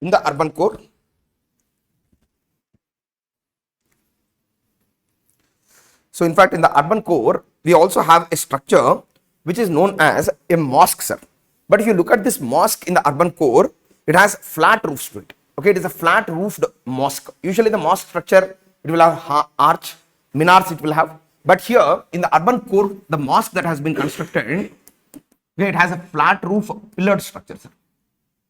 in the urban core. So in fact, in the urban core, we also have a structure which is known as a mosque, sir. But if you look at this mosque in the urban core, it has flat roofs to it. Okay, it is a flat roofed mosque. Usually the mosque structure, it will have arch, minars it will have. But here in the urban core, the mosque that has been constructed, it has a flat roof pillared structure, sir.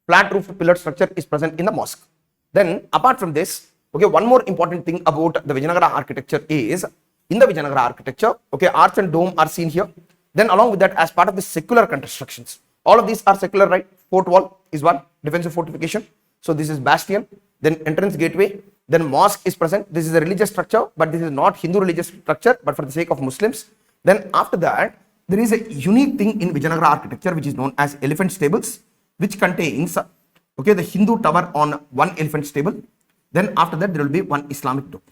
Flat roof pillared structure is present in the mosque. Then apart from this, okay, one more important thing about the Vijayanagara architecture is, in the Vijayanagara architecture, okay, arch and dome are seen here. Then along with that, as part of the secular constructions, all of these are secular, right? Fort wall is one, defensive fortification. So this is bastion, then entrance gateway, then mosque is present. This is a religious structure, but this is not Hindu religious structure, but for the sake of Muslims. Then after that, there is a unique thing in Vijayanagara architecture which is known as elephant stables, which contains, okay, the Hindu tower on one elephant stable. Then after that, there will be one Islamic tower.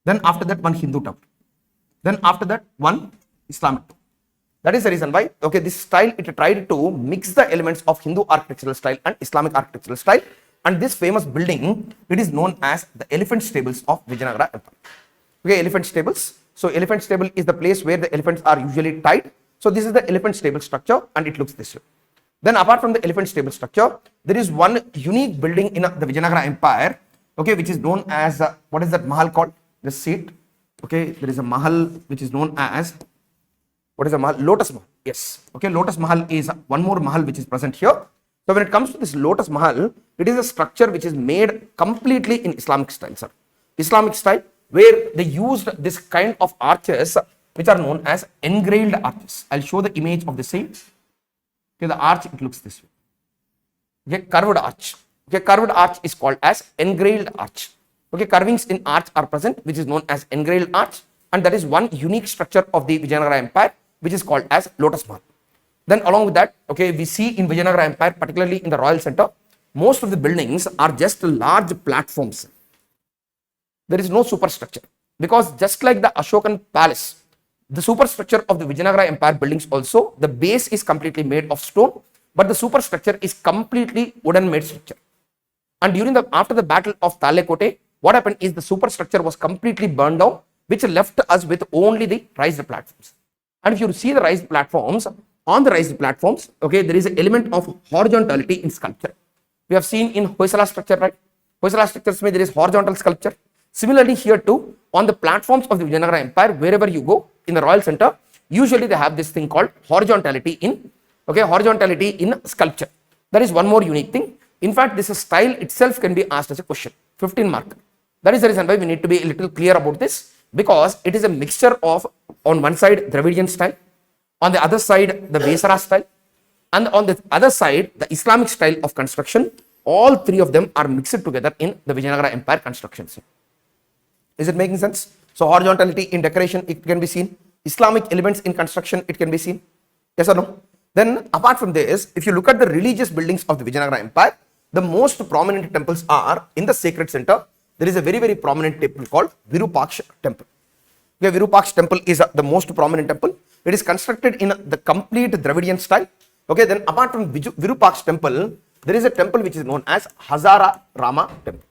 Then after that, one Hindu tower. Then after that, one Islamic tower. That is the reason why, okay, this style, it tried to mix the elements of Hindu architectural style and Islamic architectural style. And this famous building, it is known as the elephant stables of Vijayanagara Empire. Okay, elephant stables. So elephant stable is the place where the elephants are usually tied. So this is the elephant stable structure and it looks this way. Then apart from the elephant stable structure, there is one unique building in the Vijayanagara Empire, okay, which is known as, what is that mahal called? Just see it. Okay, there is a mahal which is known as, what is a mahal? Lotus Mahal. Yes. Okay, Lotus Mahal is one more mahal which is present here. So when it comes to this Lotus Mahal, it is a structure which is made completely in Islamic style, sir. Islamic style, where they used this kind of arches which are known as engraved arches. I'll show the image of the same. Okay, the arch, it looks this way. Okay, curved arch. Okay, curved arch is called as engraved arch. Okay, carvings in arch are present, which is known as engraved arch, and that is one unique structure of the Vijayanagara Empire, which is called as Lotus Mahal. Then along with that, okay, we see in Vijayanagara Empire, particularly in the royal center, most of the buildings are just large platforms. There is no superstructure, because just like the Ashokan palace, the superstructure of the Vijayanagara Empire buildings also, the base is completely made of stone, but the superstructure is completely wooden made structure. And after the battle of Talekote, what happened is the superstructure was completely burned down, which left us with only the raised platforms. And if you see the raised platforms, on the raised platforms, okay, there is an element of horizontality in sculpture. We have seen in Hoysala structure, right? Hoysala structures, there is horizontal sculpture. Similarly, here too, on the platforms of the Vijayanagara Empire, wherever you go in the royal center, usually they have this thing called horizontality in, okay, horizontality in sculpture. That is one more unique thing. In fact, this style itself can be asked as a question, 15 mark. That is the reason why we need to be a little clear about this, because it is a mixture of, on one side, Dravidian style, on the other side, the Vesara style, and on the other side, the Islamic style of construction. All three of them are mixed together in the Vijayanagara Empire constructions. Is it making sense? So horizontality in decoration, it can be seen. Islamic elements in construction, it can be seen. Yes or no? Then apart from this, if you look at the religious buildings of the Vijayanagara Empire, the most prominent temples are in the sacred center. There is a very, very prominent temple called Virupaksha temple. Okay, Virupaksha temple is the most prominent temple. It is constructed in the complete Dravidian style. Okay, then apart from Virupaksha temple, there is a temple which is known as Hazara Rama temple.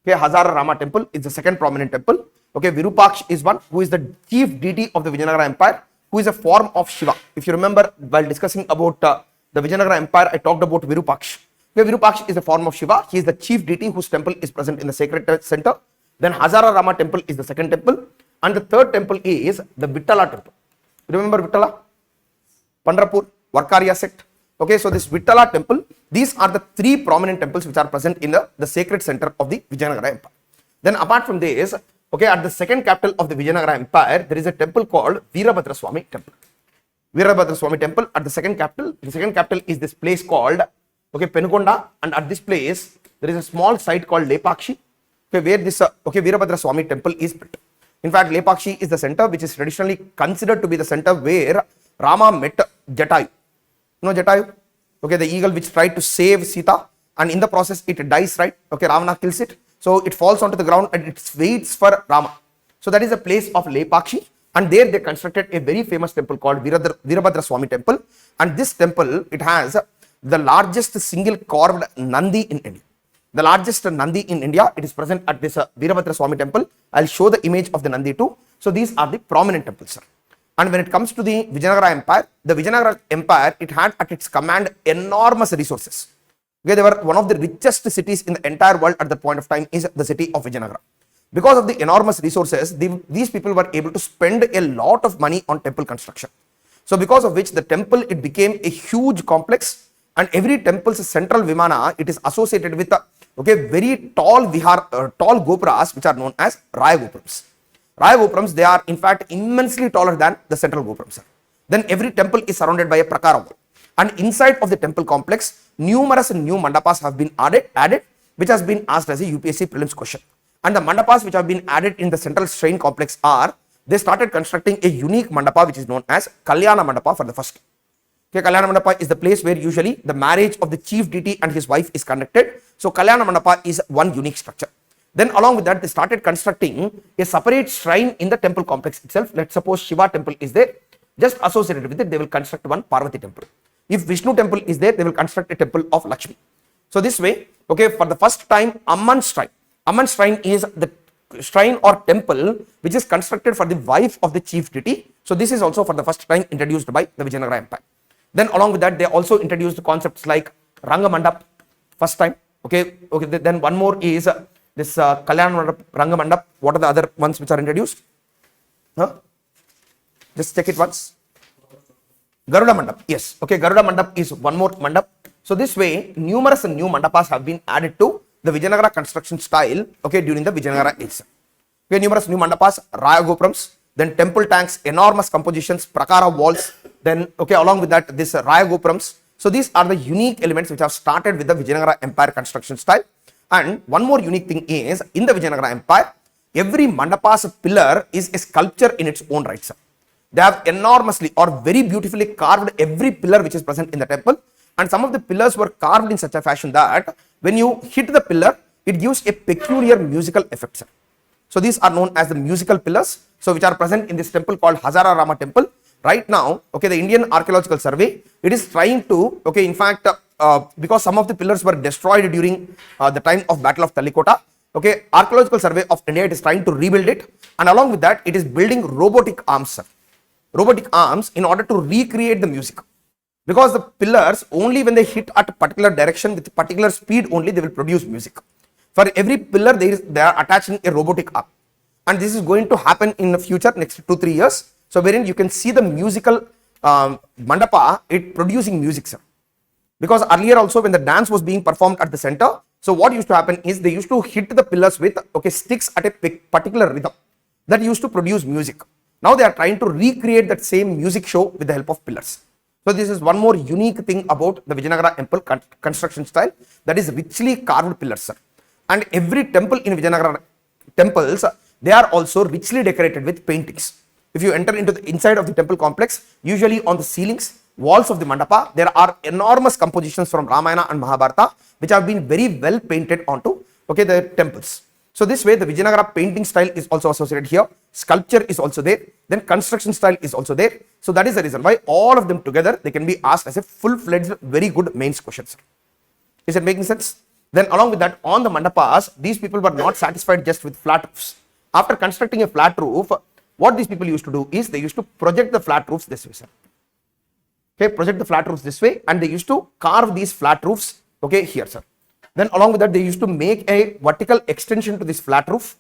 Okay, Hazara Rama temple is the second prominent temple. Okay, Virupaksha is one who is the chief deity of the Vijayanagara Empire, who is a form of Shiva. If you remember, while discussing about the Vijayanagara Empire, I talked about Virupaksha. Okay, Virupaksha is a form of Shiva. He is the chief deity whose temple is present in the sacred center. Then Hazara Rama temple is the second temple. And the third temple is the Vittala temple. Remember Vittala? Pandrapur, Varkaria sect. Okay, so this Vittala temple, these are the three prominent temples which are present in the sacred center of the Vijayanagara Empire. Then apart from this, okay, at the second capital of the Vijayanagara Empire, there is a temple called Veerabhadra Swami temple. Veerabhadra Swami temple at the second capital. The second capital is this place called, okay, Penukonda, and at this place, there is a small site called Lepakshi, okay, where this, okay, Veerabhadra Swami temple is built. In fact, Lepakshi is the center which is traditionally considered to be the center where Rama met Jatayu. You know Jatayu? Okay, the eagle which tried to save Sita, and in the process it dies, right? Okay, Ravana kills it. So it falls onto the ground and it waits for Rama. So that is a place of Lepakshi, and there they constructed a very famous temple called Veerabhadra Swami temple. And this temple, it has the largest single carved Nandi in India. The largest Nandi in India, it is present at this Veerabhadra Swami temple. I'll show the image of the Nandi too. So these are the prominent temples, sir. And when it comes to the Vijayanagara Empire, the Vijayanagara Empire, it had at its command enormous resources. Okay, they were one of the richest cities in the entire world at that point of time is the city of Vijayanagara. Because of the enormous resources, these people were able to spend a lot of money on temple construction. So because of which the temple, it became a huge complex, and every temple's central vimana, it is associated with very tall tall gopuras, which are known as Raya Gopurams. Raya Gopurams, they are in fact immensely taller than the central gopurams. Then every temple is surrounded by a prakara wall. And inside of the temple complex, numerous new mandapas have been added, which has been asked as a UPSC prelims question. And the mandapas which have been added in the central shrine complex are, they started constructing a unique mandapa which is known as Kalyana Mandapa for the first. Okay, Kalyana Mandapa is the place where usually the marriage of the chief deity and his wife is conducted. So Kalyana Mandapa is one unique structure. Then along with that, they started constructing a separate shrine in the temple complex itself. Let's suppose Shiva temple is there, just associated with it, they will construct one Parvati temple. If Vishnu temple is there, they will construct a temple of Lakshmi. So this way, okay, for the first time, Amman shrine is the shrine or temple which is constructed for the wife of the chief deity. So this is also for the first time introduced by the Vijayanagara Empire. Then along with that, they also introduced concepts like Ranga Mandap, first time. Okay, then one more is this Kalyana Mandap, Ranga Mandap. What are the other ones which are introduced? Just check it once. Garuda Mandap, yes. Okay, Garuda Mandap is one more Mandap. So this way, numerous new Mandapas have been added to the Vijayanagara construction style, okay, during the Vijayanagara age. Okay, numerous new Mandapas, Raya Gopurams, then temple tanks, enormous compositions, Prakara walls, then, okay, along with that, this Raya Gopurams. So these are the unique elements which have started with the Vijayanagara Empire construction style. And one more unique thing is, in the Vijayanagara Empire, every Mandapa's pillar is a sculpture in its own right, sir. They have enormously or very beautifully carved every pillar which is present in the temple, and some of the pillars were carved in such a fashion that when you hit the pillar, it gives a peculiar musical effect, sir. So these are known as the musical pillars, so which are present in this temple called Hazara Rama temple. Right now, okay, the Indian Archaeological Survey, it is trying to, okay, in fact, because some of the pillars were destroyed during the time of Battle of Talikota, okay, Archaeological Survey of India, it is trying to rebuild it, and along with that, it is building robotic arms, sir. Robotic arms in order to recreate the music, because the pillars, only when they hit at a particular direction with particular speed only, they will produce music. For every pillar, they are attaching a robotic arm, and this is going to happen in the future, next 2-3 years. So wherein you can see the musical mandapa, it producing music, sir. Because earlier also when the dance was being performed at the center, so what used to happen is they used to hit the pillars with, okay, sticks at a particular rhythm that used to produce music. Now they are trying to recreate that same music show with the help of pillars. So this is one more unique thing about the Vijayanagara temple construction style, that is richly carved pillars, sir. And every temple in Vijayanagara temples, they are also richly decorated with paintings. If you enter into the inside of the temple complex, usually on the ceilings, walls of the mandapa, there are enormous compositions from Ramayana and Mahabharata, which have been very well painted onto, okay, the temples. So this way, the Vijayanagara painting style is also associated here. Sculpture is also there. Then construction style is also there. So that is the reason why all of them together, they can be asked as a full-fledged, very good mains question, sir. Is it making sense? Then along with that, on the mandapas, these people were not satisfied just with flat roofs. After constructing a flat roof, what these people used to do is they used to project the flat roofs this way, sir. Okay, project the flat roofs this way, and they used to carve these flat roofs, okay, here, sir. Then along with that, they used to make a vertical extension to this flat roof,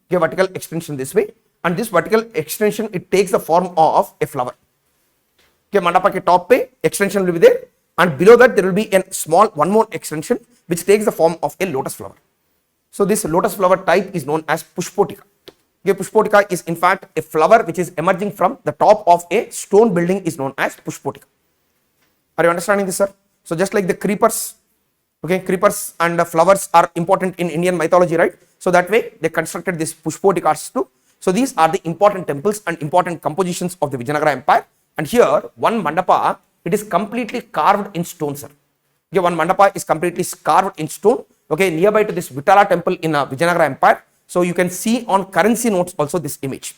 okay, vertical extension this way, and this vertical extension, it takes the form of a flower. Okay, mandapa ke top pe extension will be there, and below that there will be a small one more extension which takes the form of a lotus flower. So this lotus flower type is known as pushpotika. Okay, pushpotika is in fact a flower which is emerging from the top of a stone building is known as pushpotika. Are you understanding this, sir? So just like the creepers, okay, creepers and flowers are important in Indian mythology, right? So that way they constructed this pushpotikas too. So these are the important temples and important compositions of the Vijayanagara Empire. And here one mandapa, it is completely carved in stone, sir. Okay, one mandapa is completely carved in stone. Okay, nearby to this Vitala temple in Vijayanagara Empire. So you can see on currency notes also this image.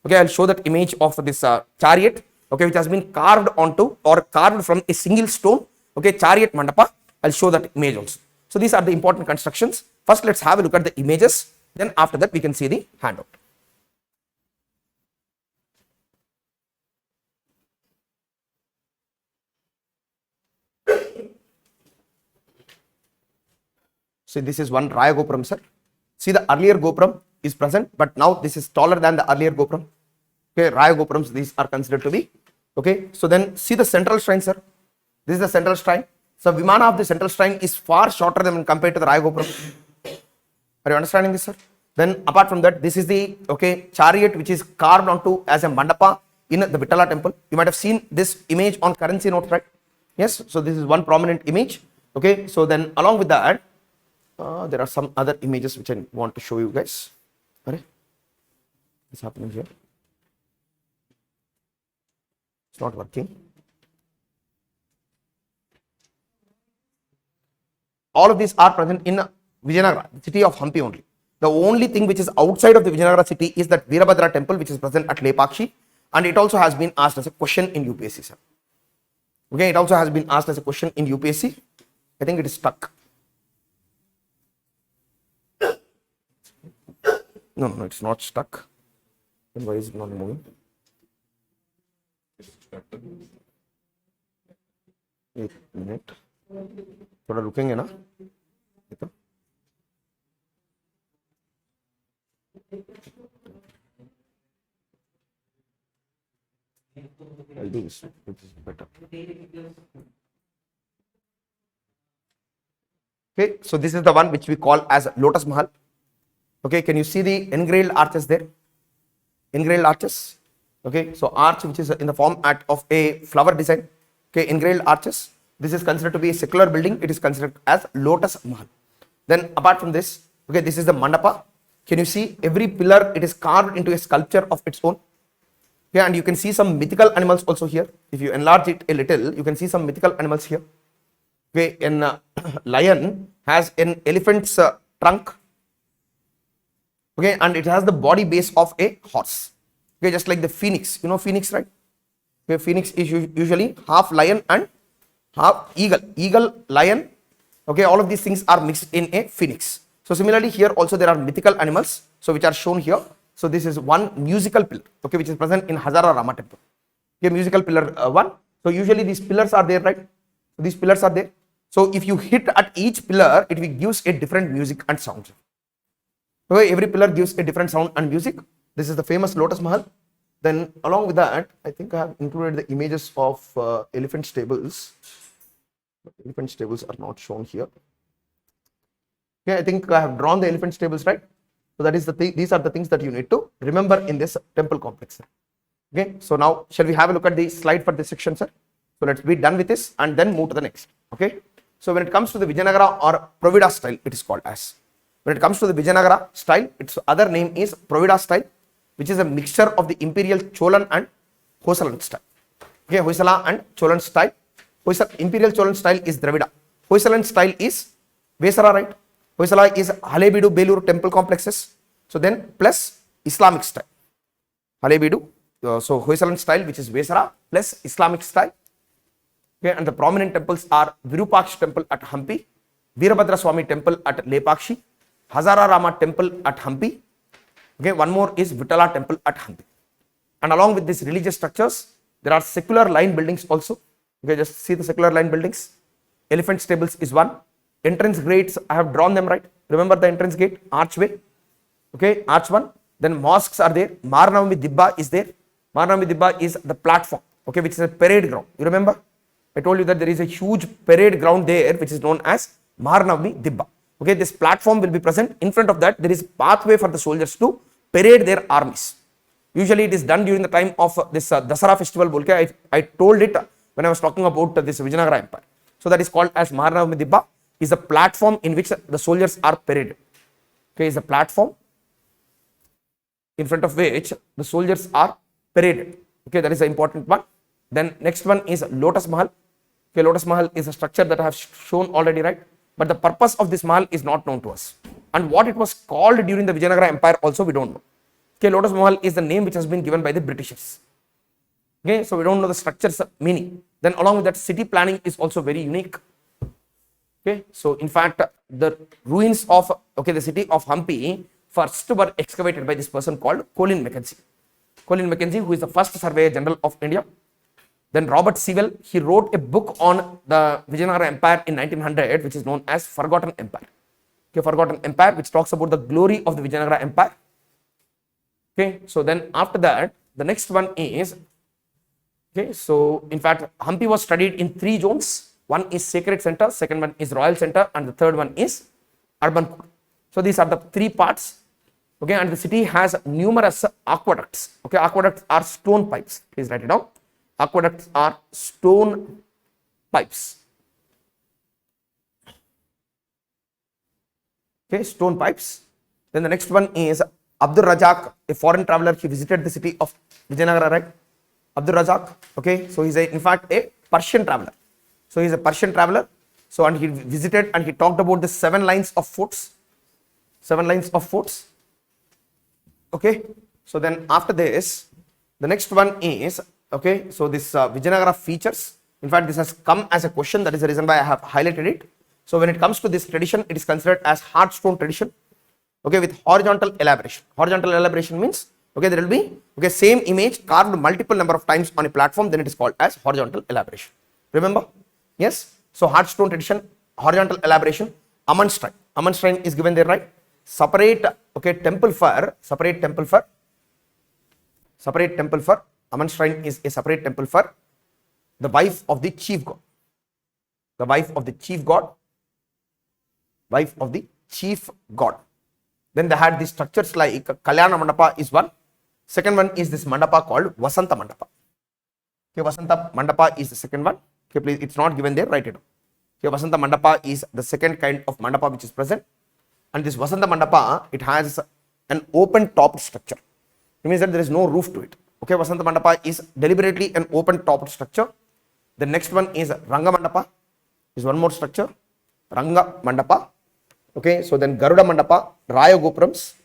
Okay, I'll show that image of this chariot, okay, which has been carved onto or carved from a single stone. Okay, chariot mandapa. I'll show that image also. So these are the important constructions. First, let's have a look at the images. Then after that, we can see the handout. So this is one Raya Gopuram, sir. See, the earlier Gopuram is present, but now this is taller than the earlier Gopuram. Okay, Raya Gopurams, these are considered to be. Okay, so then see the central shrine, sir. This is the central shrine. So Vimana of the central shrine is far shorter than when compared to the Raya Gopuram. Are you understanding this, sir? Then apart from that, this is the chariot which is carved onto as a mandapa in the Vittala temple. You might have seen this image on currency note, right? Yes, so this is one prominent image. Okay, so then along with that, there are some other images which I want to show you guys. What's happening here? It's not working. All of these are present in Vijayanagara, the city of Hampi only. The only thing which is outside of the Vijayanagara city is that Veerabhadra temple, which is present at Lepakshi, and it also has been asked as a question in UPSC, sir. Okay, it also has been asked as a question in UPSC. I think it is stuck. No, it's not stuck. Then why is it not moving? एक minute थोड़ा रुकेंगे ना तो I'll do this. It is better. Okay, so this is the one which we call as Lotus Mahal. Okay, can you see the engraved arches there? Engraved arches. Okay, so arch which is in the form of a flower design. Okay, engraved arches. This is considered to be a secular building. It is considered as Lotus Mahal. Then apart from this, okay, this is the mandapa. Can you see every pillar? It is carved into a sculpture of its own. Yeah, and you can see some mythical animals also here. If you enlarge it a little, you can see some mythical animals here. Okay, a lion has an elephant's trunk. Okay, and it has the body base of a horse. Okay, just like the phoenix. You know phoenix, right? Okay, phoenix is usually half lion and half eagle. Eagle, lion. Okay, all of these things are mixed in a phoenix. So similarly, here also there are mythical animals, so which are shown here. So this is one musical pillar, okay, which is present in Hazara Rama temple. Okay, musical pillar one. So usually these pillars are there, right? So these pillars are there. So if you hit at each pillar, it gives a different music and sound. Okay, every pillar gives a different sound and music. This is the famous Lotus Mahal. Then along with that, I think I have included the images of elephant stables. But elephant stables are not shown here. Okay, I think I have drawn the elephant stables, right? So that is the thing. These are the things that you need to remember in this temple complex. Okay, so now shall we have a look at the slide for this section, sir? So let's be done with this and then move to the next. Okay, so when it comes to the Vijayanagara or Provida style, it is called as. When it comes to the Vijayanagara style, its other name is Provida style, which is a mixture of the imperial Cholan and Hoysalan style. Okay, Hoysala and Cholan style. Imperial Cholan style is Dravida. Hoysalan style is Vesara, right? Hoysala is Halebeedu, Belur temple complexes. So then plus Islamic style. Halebeedu, so Hoysalan style, which is Vesara plus Islamic style. Okay, and the prominent temples are Virupaksh temple at Hampi, Veerabhadra Swami temple at Lepakshi, Hazara Rama temple at Hampi. Okay, one more is Vittala temple at Hampi. And along with these religious structures, there are secular line buildings also. Okay, just see the secular line buildings. Elephant stables is one. Entrance gates, I have drawn them, right? Remember the entrance gate, archway. Okay, arch one. Then mosques are there. Maranavami Dibba is there. Maranavami Dibba is the platform, okay, which is a parade ground. You remember? I told you that there is a huge parade ground there, which is known as Maranavami Dibba. Okay, this platform will be present. In front of that, there is pathway for the soldiers to parade their armies. Usually, it is done during the time of this Dasara festival. I told it when I was talking about this Vijayanagara Empire. So that is called as Maranavami Dibba. Is a platform in which the soldiers are paraded. Okay, is a platform in front of which the soldiers are paraded. Okay, that is the important one. Then next one is Lotus Mahal. Okay, Lotus Mahal is a structure that I have shown already, right? But the purpose of this Mahal is not known to us. And what it was called during the Vijayanagara Empire also we don't know. Okay, Lotus Mahal is the name which has been given by the Britishers. Okay, so we don't know the structure's meaning. Then along with that, city planning is also very unique. Okay, so in fact, the ruins of the city of Hampi first were excavated by this person called Colin Mackenzie. Colin Mackenzie, who is the first Surveyor General of India. Then Robert Sewell, he wrote a book on the Vijayanagara Empire in 1900, which is known as Forgotten Empire. Okay, Forgotten Empire, which talks about the glory of the Vijayanagara Empire. Okay, so then after that, the next one is, okay, so in fact, Hampi was studied in 3 zones. One is Sacred Center, second one is Royal Center, and the third one is Urban Core. So these are the 3 parts. Okay, and the city has numerous aqueducts. Okay, aqueducts are stone pipes. Please write it down. Aqueducts are stone pipes. Okay, stone pipes. Then the next one is Abdul Razak, a foreign traveler. He visited the city of Vijayanagara, right? Abdul Razak. Okay, so he's in fact a Persian traveler. So he's a Persian traveler. So and he visited and he talked about the 7 lines of forts. 7 lines of forts. Okay, so then after this, the next one is, okay, so this Vijayanagara features. In fact, this has come as a question. That is the reason why I have highlighted it. So when it comes to this tradition, it is considered as hard stone tradition. Okay, with horizontal elaboration. Horizontal elaboration means, okay, there will be, okay, same image carved multiple number of times on a platform. Then it is called as horizontal elaboration. Remember? Yes. So hard stone tradition, horizontal elaboration. Amanstein. Amanstein is given there, right? Separate, okay, temple for Amanstein is a separate temple for the wife of the chief god. The wife of the chief god. Wife of the chief god. Then they had these structures like Kalyana Mandapa is one. Second one is this Mandapa called Vasanta Mandapa. Okay, Vasanta Mandapa is the second one. Okay, please, it's not given there, write it down. Okay, Vasanta Mandapa is the second kind of Mandapa which is present. And this Vasanta Mandapa, it has an open topped structure. It means that there is no roof to it. Okay, Vasanta Mandapa is deliberately an open topped structure. The next one is Ranga Mandapa. Is one more structure. Ranga Mandapa. Okay, so then Garuda Mandapa, Raya Gopurams.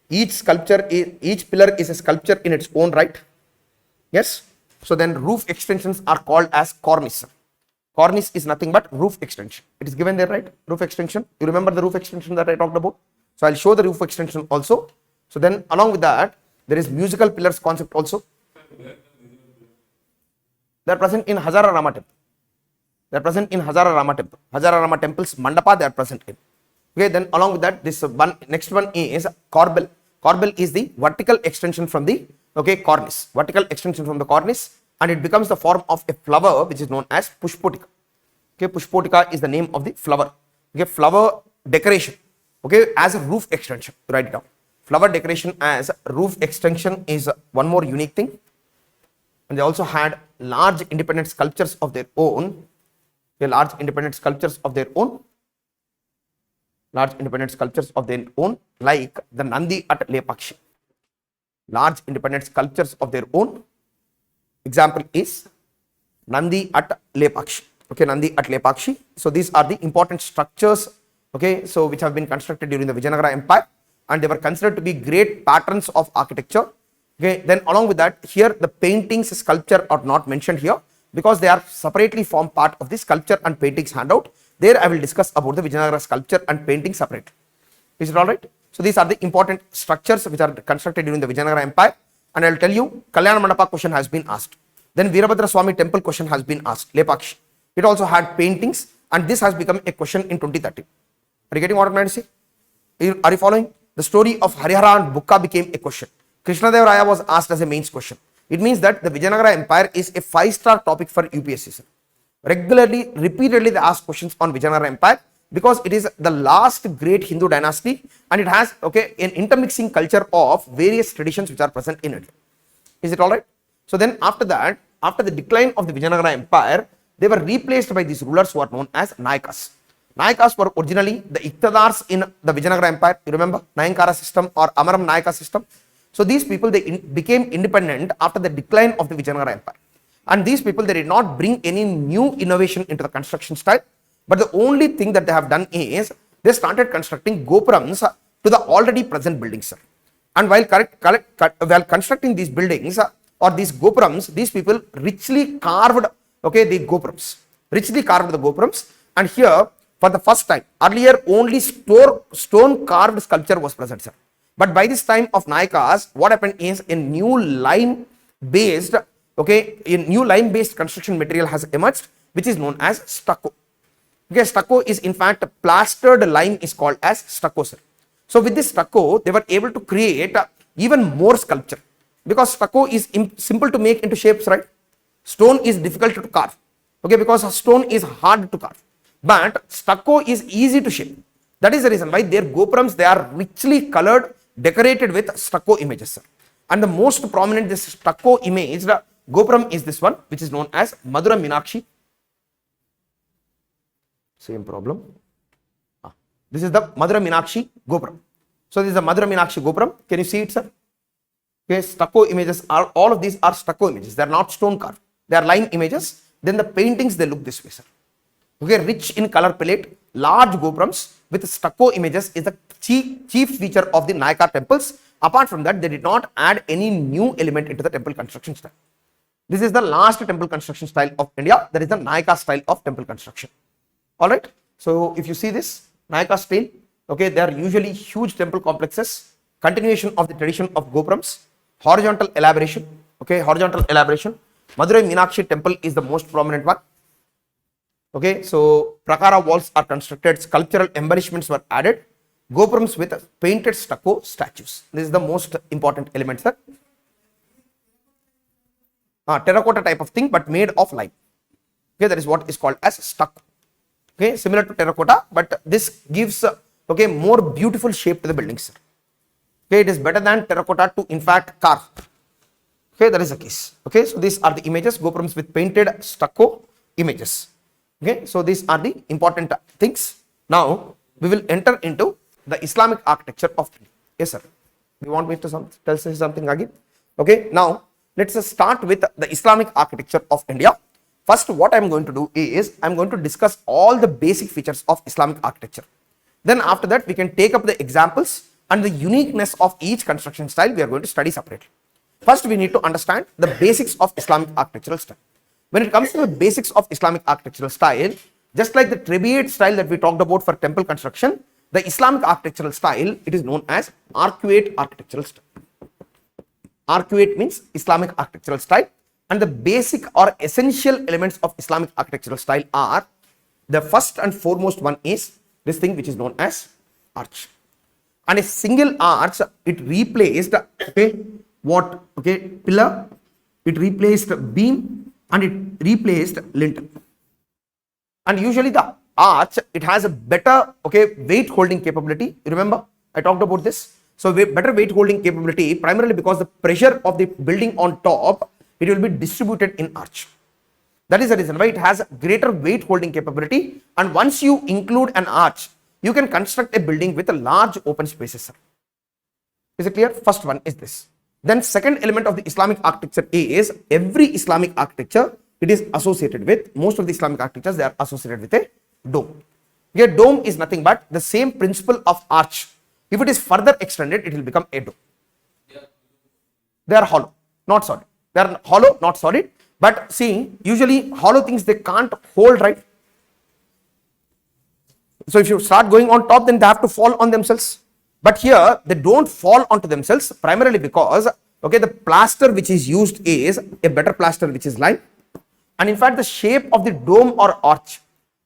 Each pillar is a sculpture in its own right. Yes. So then roof extensions are called as cornice. Cornice is nothing but roof extension. It is given there, right? Roof extension. You remember the roof extension that I talked about? So I'll show the roof extension also. So then along with that, there is musical pillars concept also. They are present in Hazara Rama temple. They are present in Hazara Rama temple. Hazara Rama temple's mandapa they are present in. Okay, then along with that, this one next one is corbel. Corbel is the vertical extension from the cornice. Vertical extension from the cornice, and it becomes the form of a flower which is known as pushpotika. Okay, pushpotika is the name of the flower. Okay, flower decoration. Okay, as a roof extension. Write it down. Flower decoration as roof extension is one more unique thing. And they also had large independent sculptures of their own. Okay, large independent sculptures of their own. Large independent sculptures of their own, like the Nandi at Lepakshi. Large independent sculptures of their own. Example is Nandi at Lepakshi. Okay, Nandi at Lepakshi. So these are the important structures, okay, so which have been constructed during the Vijayanagara Empire, and they were considered to be great patterns of architecture. Okay, then along with that, here the paintings, sculpture are not mentioned here because they are separately form part of the sculpture and paintings handout. There I will discuss about the Vijayanagara sculpture and painting separately. Is it all right? So these are the important structures which are constructed during the Vijayanagara Empire, and I will tell you Kalyana Mandapa question has been asked. Then Veerabhadra Swami temple question has been asked, Lepakshi. It also had paintings, and this has become a question in 2013. Are you getting what I am trying to say? Are you following? The story of Harihara and Bukka became a question. Krishnadev Raya was asked as a mains question. It means that the Vijayanagara Empire is a 5-star topic for UPSC. Regularly, repeatedly they ask questions on Vijayanagara Empire because it is the last great Hindu dynasty, and it has an intermixing culture of various traditions which are present in India. Is it all right? So then after that, after the decline of the Vijayanagara Empire, they were replaced by these rulers who are known as Naikas. Naikas were originally the Iqtidars in the Vijayanagara Empire. You remember Nayankara system or Amaram Naika system. So these people, they became independent after the decline of the Vijayanagara Empire. And these people, they did not bring any new innovation into the construction style, but the only thing that they have done is they started constructing gopurams to the already present buildings. And while constructing these buildings or these gopurams, these people richly carved the gopurams, and here For the first time, earlier only stone carved sculpture was present, sir. But by this time of Naikas, what happened is a new lime based, okay, a new lime based construction material has emerged, which is known as stucco. Okay, stucco is in fact plastered lime is called as stucco, sir. So with this stucco, they were able to create even more sculpture, because stucco is simple to make into shapes, right? Stone is difficult to carve, okay, because stone is hard to carve, but stucco is easy to shape. That is the reason why their gopurams, they are richly colored, decorated with stucco images, sir. And the most prominent this stucco imaged gopuram is this one, which is known as Madura Meenakshi. Same problem. This is the Madura Meenakshi gopuram. So this is the Madura Meenakshi gopuram. Can you see it, sir? Okay, stucco images are, all of these are stucco images. They are not stone carved. They are lime images. Then the paintings, they look this way, sir. Okay, rich in color palette, large gopurams with stucco images is the chief feature of the Naika temples. Apart from that, they did not add any new element into the temple construction style. This is the last temple construction style of India. That is the Naika style of temple construction. All right. So if you see this Naika style, okay, they are usually huge temple complexes, continuation of the tradition of gopurams, horizontal elaboration. Okay, horizontal elaboration. Madurai Meenakshi temple is the most prominent one. Okay, so prakara walls are constructed, sculptural embellishments were added, gopurams with painted stucco statues. This is the most important element, sir. Terracotta type of thing, but made of lime. Okay, that is what is called as stucco. Okay, similar to terracotta, but this gives okay, more beautiful shape to the buildings, sir. Okay, it is better than terracotta to in fact carve. Okay, that is the case. Okay, so these are the images, gopurams with painted stucco images. Okay, so these are the important things. Now we will enter into the Islamic architecture of India. Yes, sir. You want me to tell you something again? Okay, now let's start with the Islamic architecture of India. First, what I am going to do is I am going to discuss all the basic features of Islamic architecture. Then after that, we can take up the examples and the uniqueness of each construction style we are going to study separately. First, we need to understand the basics of Islamic architectural style. When it comes to the basics of Islamic architectural style, just like the Trebiate style that we talked about for temple construction, the Islamic architectural style, it is known as arcuate architectural style. Arcuate means Islamic architectural style, and the basic or essential elements of Islamic architectural style are, the first and foremost one is this thing which is known as arch. And a single arch, it replaced, okay, what? Okay, pillar, it replaced beam, and it replaced lintel. And usually the arch, it has a better, okay, weight holding capability. You remember I talked about this. So better weight holding capability, primarily because the pressure of the building on top, it will be distributed in arch. That is the reason why it has greater weight holding capability. And once you include an arch, you can construct a building with a large open spaces, sir. Is it clear? First one is this. Then second element of the Islamic architecture is, every Islamic architecture, it is associated with, most of the Islamic architectures, they are associated with a dome. A dome is nothing but the same principle of arch. If it is further extended, it will become a dome. They are hollow, not solid. They are hollow, not solid. But see, usually hollow things, they can't hold, right? So if you start going on top, then they have to fall on themselves. But here, they don't fall onto themselves, primarily because, okay, the plaster which is used is a better plaster which is lime. And in fact, the shape of the dome or arch,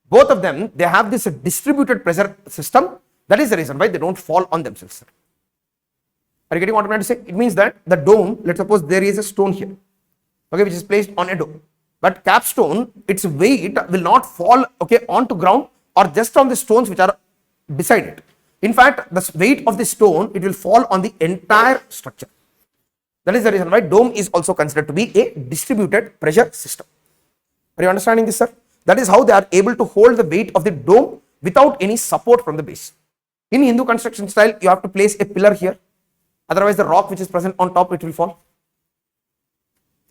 both of them, they have this distributed pressure system. That is the reason why they don't fall on themselves. Are you getting what I'm trying to say? It means that the dome, let's suppose there is a stone here, okay, which is placed on a dome. But capstone, its weight will not fall, okay, onto ground or just on the stones which are beside it. In fact, the weight of the stone, it will fall on the entire structure. That is the reason why dome is also considered to be a distributed pressure system. Are you understanding this, sir? That is how they are able to hold the weight of the dome without any support from the base. In Hindu construction style, you have to place a pillar here. Otherwise, the rock which is present on top, it will fall.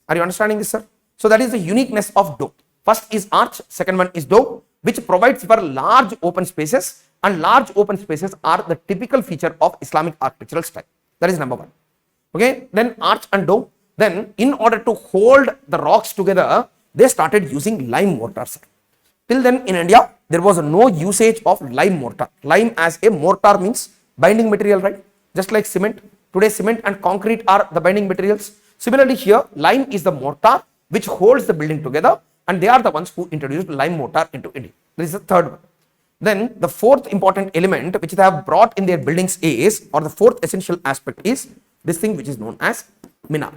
Are you understanding this, sir? So that is the uniqueness of dome. First is arch, second one is dome, which provides for large open spaces, and large open spaces are the typical feature of Islamic architectural style. That is number one. Okay, then arch and dome. Then in order to hold the rocks together, they started using lime mortar, sir. Till then in India, there was no usage of lime mortar. Lime as a mortar means binding material, right? Just like cement. Today cement and concrete are the binding materials. Similarly here, lime is the mortar which holds the building together, and they are the ones who introduced lime mortar into India. This is the third one. Then the fourth important element which they have brought in their buildings is, or the fourth essential aspect is this thing which is known as minar.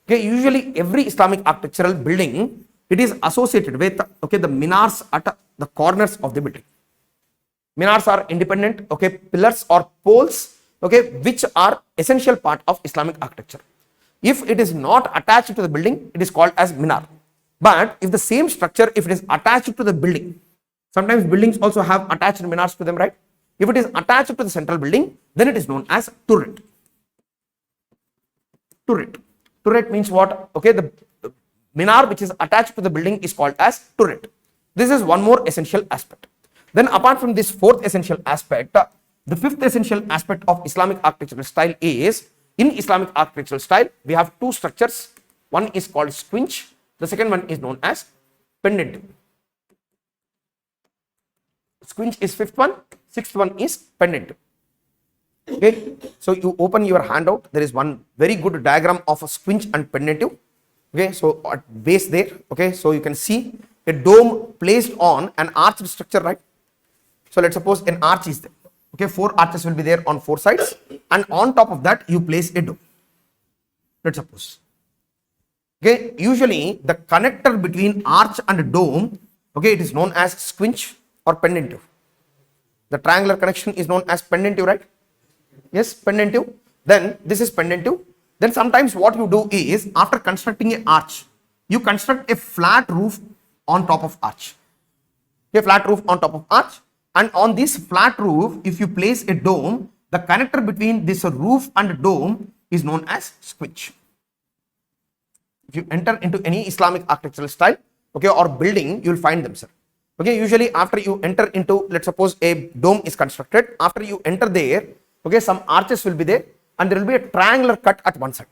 Okay, usually every Islamic architectural building, it is associated with the minars at the corners of the building. Minars are independent pillars or poles which are essential part of Islamic architecture. If it is not attached to the building, it is called as minar. But if the same structure, if it is attached to the building, sometimes buildings also have attached minars to them, right? If it is attached to the central building, then it is known as turret. Turret means what? The minar which is attached to the building is called as turret. This is one more essential aspect. Then apart from this fourth essential aspect, the fifth essential aspect of Islamic architectural style is, in Islamic architectural style, we have two structures. One is called squinch. The second one is known as pendentive. Squinch is fifth one. Sixth one is pendentive. Okay, so you open your handout. There is one very good diagram of a squinch and pendentive. Okay, so at base there. Okay, so you can see a dome placed on an arched structure, right? So let's suppose an arch is there. Okay, 4 arches will be there on 4 sides, and on top of that you place a dome. Let's suppose. Okay, usually the connector between arch and dome, it is known as squinch or pendentive. The triangular connection is known as pendentive, right? Yes, pendentive. Then this is pendentive. Then sometimes what you do is, after constructing an arch, you construct a flat roof on top of arch. A flat roof on top of arch, and on this flat roof, if you place a dome, the connector between this roof and dome is known as squinch. If you enter into any Islamic architectural style, or building, you will find them, sir. Usually after you enter into, let's suppose a dome is constructed, after you enter there, some arches will be there, and there will be a triangular cut at one side.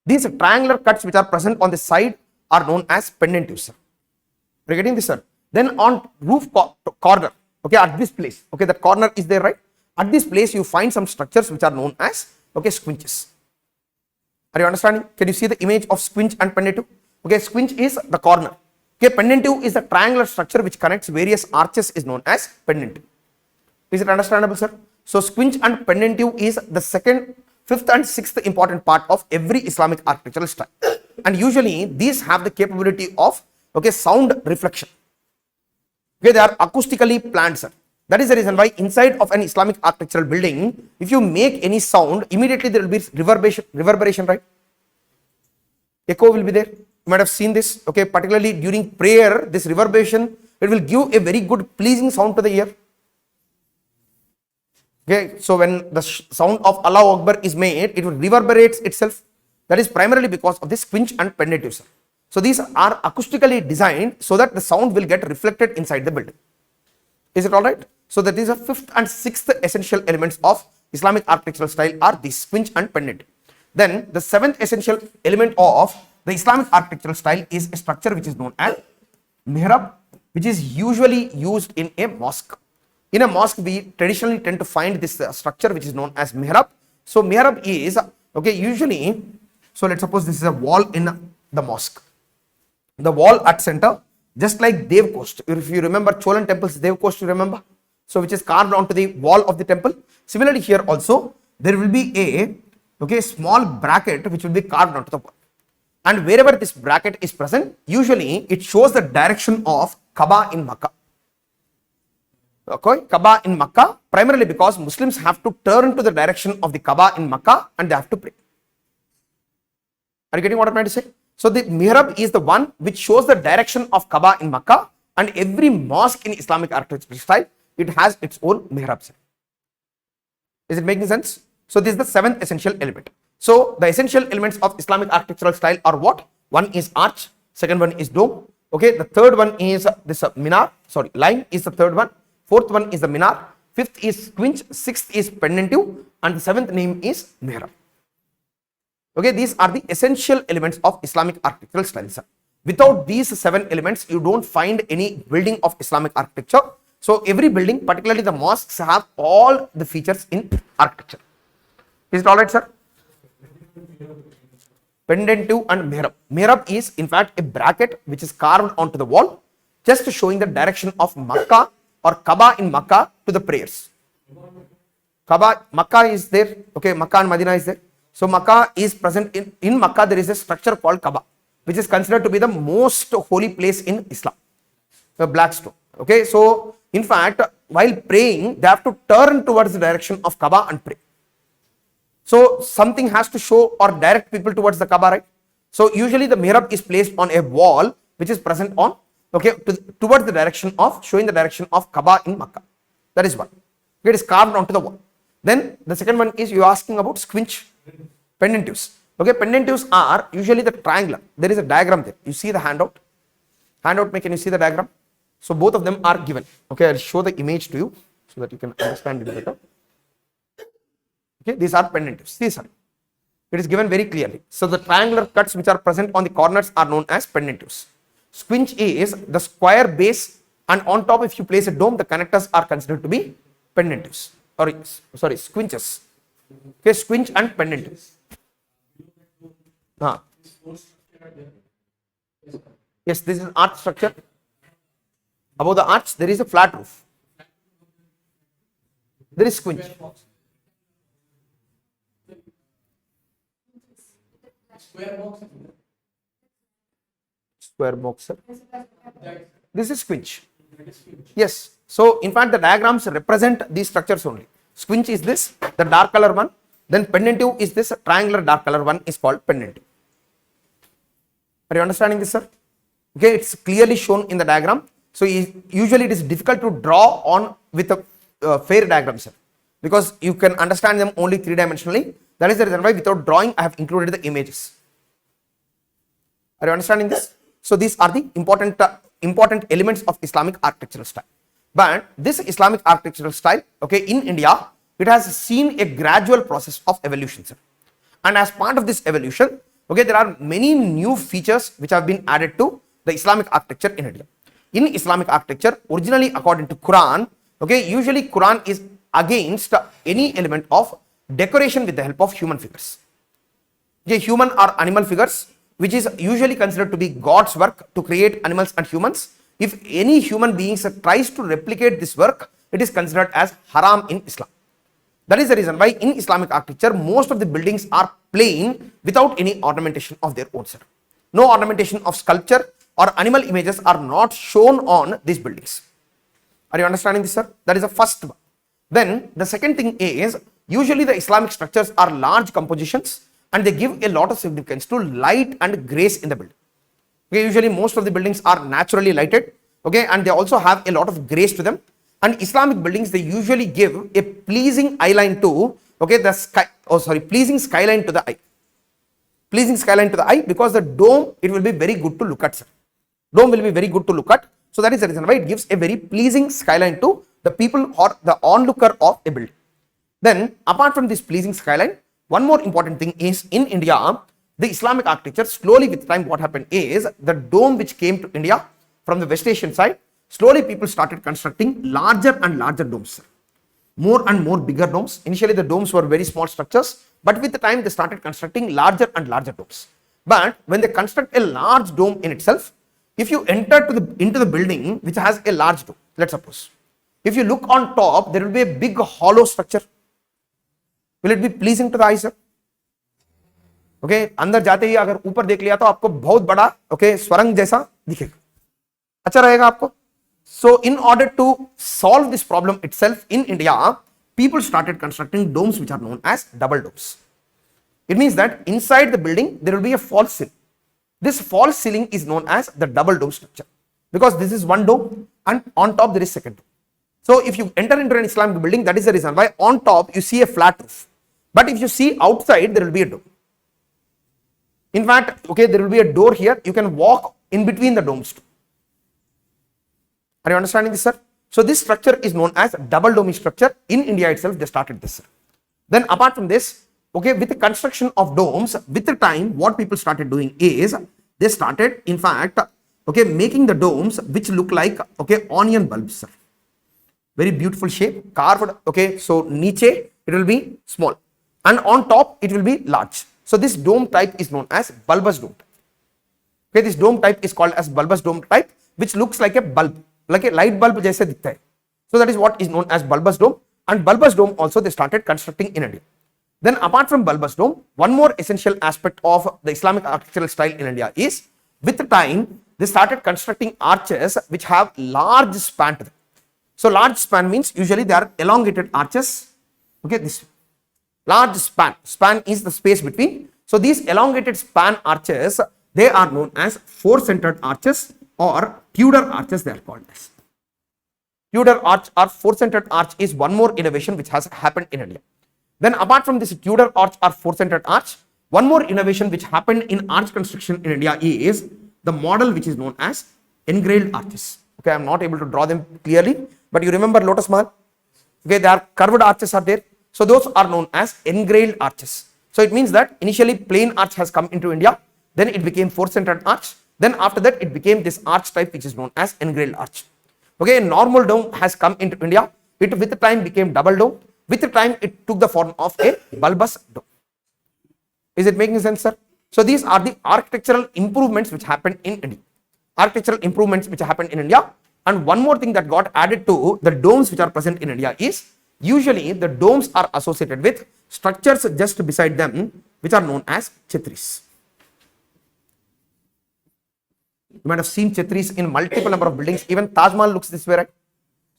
These triangular cuts which are present on the side are known as pendentives, sir. Are you getting this, sir? Then on roof corner, at this place, the corner is there, right? At this place you find some structures which are known as squinches. Are you understanding? Can you see the image of squinch and pendentive? Squinch is the corner. Pendentive is the triangular structure which connects various arches, is known as pendentive. Is it understandable, sir? So squinch and pendentive is the second, fifth and sixth important part of every Islamic architectural style. And usually these have the capability of sound reflection. They are acoustically planned, sir. That is the reason why inside of an Islamic architectural building, if you make any sound, immediately there will be reverberation, right? Echo will be there. You might have seen this, particularly during prayer, this reverberation, it will give a very good pleasing sound to the ear. So when the sound of Allahu Akbar is made, it will reverberate itself. That is primarily because of this squinch and pendentive, sir. So these are acoustically designed so that the sound will get reflected inside the building. Is it all right? So that these are fifth and sixth essential elements of Islamic architectural style are the squinch and pendentive. Then the seventh essential element of the Islamic architectural style is a structure which is known as mihrab, which is usually used in a mosque. In a mosque, we traditionally tend to find this structure which is known as mihrab. So mihrab is usually, so let's suppose this is a wall in the mosque. The wall at center, just like Dev Coast. If you remember Cholan temples, Dev Coast, you remember? So which is carved onto the wall of the temple. Similarly here also, there will be a small bracket which will be carved onto the wall. And wherever this bracket is present, usually it shows the direction of Kaaba in Makkah. Kaaba in Makkah, primarily because Muslims have to turn to the direction of the Kaaba in Makkah and they have to pray. Are you getting what I'm trying to say? So the mihrab is the one which shows the direction of Kaaba in Makkah, and every mosque in Islamic architecture style, it has its own mihrab. Is it making sense? So this is the seventh essential element. So the essential elements of Islamic architectural style are what? One is arch, second one is dome. The third one is this minar. Line is the third one. Fourth one is the minar. Fifth is squinch. Sixth is pendentive, and the seventh name is mihrab. These are the essential elements of Islamic architectural style, sir. Without these 7 elements, you don't find any building of Islamic architecture. So every building, particularly the mosques, have all the features in architecture. Is it all right, sir? Pendentive and mihrab. Mihrab is in fact a bracket which is carved onto the wall, just showing the direction of Makkah or Kaaba in Makkah to the prayers. Kaaba, Makkah is there, okay, Makkah and Medina is there. So Makkah is present in Makkah, there is a structure called Kaaba, which is considered to be the most holy place in Islam, the black stone. Okay, so in fact, while praying, they have to turn towards the direction of Kaaba and pray. So something has to show or direct people towards the Kaaba, right? So usually the mihrab is placed on a wall which is present on, okay, towards the direction of, showing the direction of Kaaba in Makkah. That is one. It is carved onto the wall. Then the second one is you are asking about squinch pendentives. Okay, pendentives are usually the triangular. There is a diagram there. You see the handout. Handout, can you see the diagram? So both of them are given. Okay, I'll show the image to you so that you can understand it better. Okay, these are pendentives. These are. It is given very clearly. So the triangular cuts which are present on the corners are known as pendentives. Squinch is the square base, and on top if you place a dome, the connectors are considered to be pendentives. Or sorry, squinches. Okay, squinch and pendentives. Yes, this is arch structure. Above the arch, there is a flat roof. There is squinch. Square box, sir. This is squinch. Yes. So, in fact, the diagrams represent these structures only. Squinch is this, the dark color one. Then pendentive is this triangular dark color one is called pendentive. Are you understanding this, sir? Okay, it's clearly shown in the diagram. So, usually it is difficult to draw on with a fair diagram, sir, because you can understand them only 3-dimensionally. That is the reason why without drawing I have included the images. Are you understanding this? So these are the important elements of Islamic architectural style. But this Islamic architectural style, okay, in India, it has seen a gradual process of evolution, sir. And as part of this evolution, okay, there are many new features which have been added to the Islamic architecture in India. In Islamic architecture, originally according to Quran, okay, usually Quran is against any element of decoration with the help of human figures. Okay, human or animal figures, which is usually considered to be God's work to create animals and humans. If any human beings tries to replicate this work, it is considered as haram in Islam. That is the reason why in Islamic architecture, most of the buildings are plain without any ornamentation of their own, sir. No ornamentation of sculpture or animal images are not shown on these buildings. Are you understanding this, sir? That is the first one. Then the second thing is, usually the Islamic structures are large compositions and they give a lot of significance to light and grace in the building. Okay, usually most of the buildings are naturally lighted, okay, and they also have a lot of grace to them. And Islamic buildings, they usually give a pleasing eye line to, okay, the sky, pleasing skyline to the eye. Pleasing skyline to the eye, because the dome, it will be very good to look at, sir. Dome will be very good to look at. So that is the reason why it gives a very pleasing skyline to the people or the onlooker of a building. Then apart from this pleasing skyline, one more important thing is in India, the Islamic architecture, slowly with time what happened is the dome which came to India from the West Asian side, slowly people started constructing larger and larger domes, sir. More and more bigger domes. Initially the domes were very small structures, but with the time they started constructing larger and larger domes. But when they construct a large dome in itself, if you enter into the building which has a large dome, let's suppose, if you look on top, there will be a big hollow structure. Will it be pleasing to the eye, sir? Okay, अंदर जाते ही अगर ऊपर देख लिया तो आपको बहुत बड़ा, okay, स्वरंग जैसा दिखेगा. अच्छा रहेगा आपको. So in order to solve this problem itself in India, people started constructing domes which are known as double domes. It means that inside the building there will be a false ceiling. This false ceiling is known as the double dome structure, because this is one dome and on top there is second dome. So if you enter into an Islamic building, that is the reason why on top you see a flat roof, but if you see outside there will be a dome. In fact, okay, there will be a door here, you can walk in between the domes too. Are you understanding this, sir? So this structure is known as double dome structure. In India itself they started this, sir. Then apart from this, okay, with the construction of domes, with the time what people started doing is they started, in fact, okay, making the domes which look like, okay, onion bulbs, sir. Very beautiful shape, carved, okay. So niche it will be small, and on top it will be large. So this dome type is known as bulbous dome. Okay, this dome type is called as bulbous dome type, which looks like a bulb, like a light bulb jaise dikhta hai. So that is what is known as bulbous dome, and bulbous dome also they started constructing in India. Then apart from bulbous dome, one more essential aspect of the Islamic architectural style in India is, with the time, they started constructing arches which have large span to them. So large span means usually they are elongated arches. Okay, this large span is the space between. So these elongated span arches, they are known as four-centered arches or Tudor arches, they are called as. Tudor arch or four-centered arch is one more innovation which has happened in India. Then apart from this Tudor arch or four-centered arch, one more innovation which happened in arch construction in India is the model which is known as engraved arches. Okay, I am not able to draw them clearly, but you remember Lotus Mahal. Okay, there are curved arches are there. So those are known as engraved arches. So it means that initially plain arch has come into India, then it became four-centered arch, then after that it became this arch type which is known as engraved arch. Okay, a normal dome has come into India. It with the time became double dome. With the time it took the form of a bulbous dome. Is it making sense, sir? So these are the architectural improvements which happened in India. Architectural improvements which happened in India. And one more thing that got added to the domes which are present in India is, usually the domes are associated with structures just beside them which are known as chhatris. You might have seen chhatris in multiple number of buildings. Even Taj Mahal looks this way, right?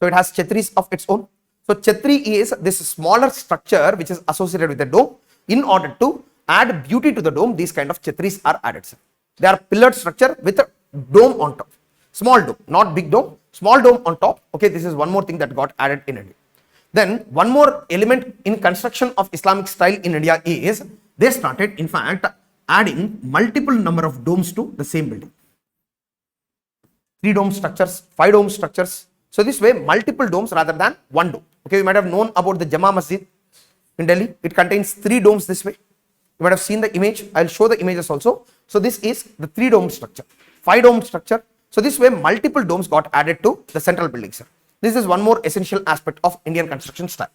So it has chhatris of its own. So chhatri is this smaller structure which is associated with the dome. In order to add beauty to the dome, these kind of chhatris are added, sir. They are pillared structure with a dome on top. Small dome, not big dome, small dome on top. Okay, this is one more thing that got added in India. Then one more element in construction of Islamic style in India is, they started, in fact, adding multiple number of domes to the same building. 3 dome structures, 5 dome structures. So this way multiple domes rather than one dome. Okay, you might have known about the Jama Masjid in Delhi. It contains 3 domes this way. You might have seen the image. I'll show the images also. So this is the 3 dome structure, 5 dome structure. So this way multiple domes got added to the central building, sir. This is one more essential aspect of Indian construction style.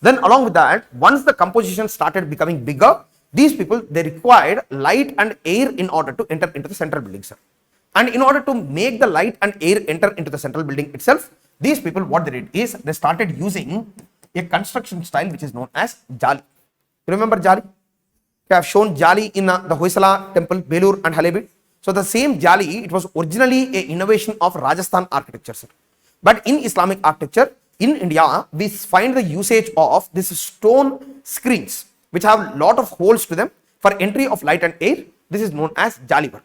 Then along with that, once the composition started becoming bigger, these people, they required light and air in order to enter into the central building, sir. And in order to make the light and air enter into the central building itself, these people, what they did is, they started using a construction style which is known as Jali. You remember Jali? I have shown Jali in the Hoysala temple, Belur and Halebid. So the same Jali, it was originally an innovation of Rajasthan architecture, sir. But in Islamic architecture, in India, we find the usage of these stone screens, which have lot of holes to them for entry of light and air. This is known as Jali work.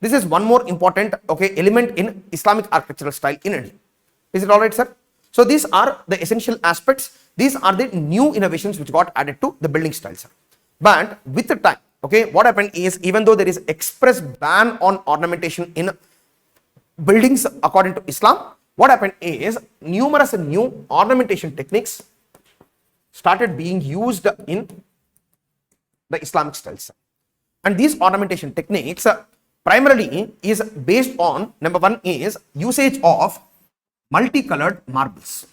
This is one more important, okay, element in Islamic architectural style in India. Is it all right, sir? So these are the essential aspects. These are the new innovations which got added to the building style, sir. But with the time, okay, what happened is, even though there is express ban on ornamentation in buildings according to Islam, what happened is, numerous new ornamentation techniques started being used in the Islamic style, sir. And these ornamentation techniques primarily is based on, number one is usage of multicolored marbles.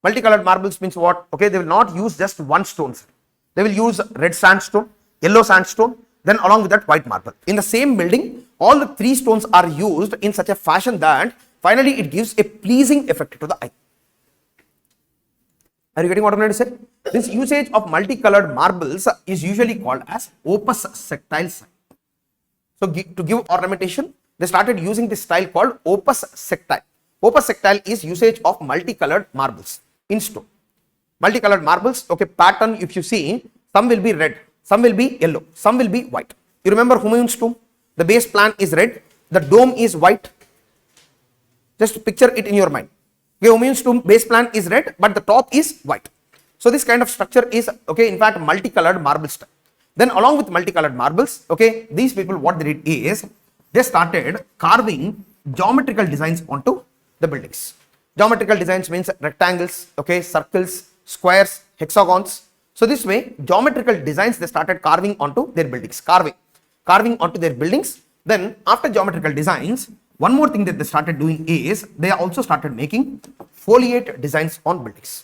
Multicolored marbles means what? Okay, they will not use just one stone, sir. They will use red sandstone, yellow sandstone, then along with that white marble. In the same building, all the 3 stones are used in such a fashion that finally it gives a pleasing effect to the eye. Are you getting what I'm trying to say? This usage of multicolored marbles is usually called as opus sectile style. So to give ornamentation, they started using this style called opus sectile. Opus sectile is usage of multicolored marbles in stone. Multicolored marbles, okay, pattern, if you see, some will be red, some will be yellow, some will be white. You remember Humayun's tomb? The base plan is red, the dome is white. Just picture it in your mind. Okay, Humayun's tomb base plan is red, but the top is white. So this kind of structure is, okay, in fact, multicolored marble style. Then along with multicolored marbles, okay, these people, what they did is, they started carving geometrical designs onto the buildings. Geometrical designs means rectangles, okay, circles, squares, hexagons. So this way, geometrical designs they started carving onto their buildings. carving onto their buildings. Then after geometrical designs, one more thing that they started doing is they also started making foliate designs on buildings.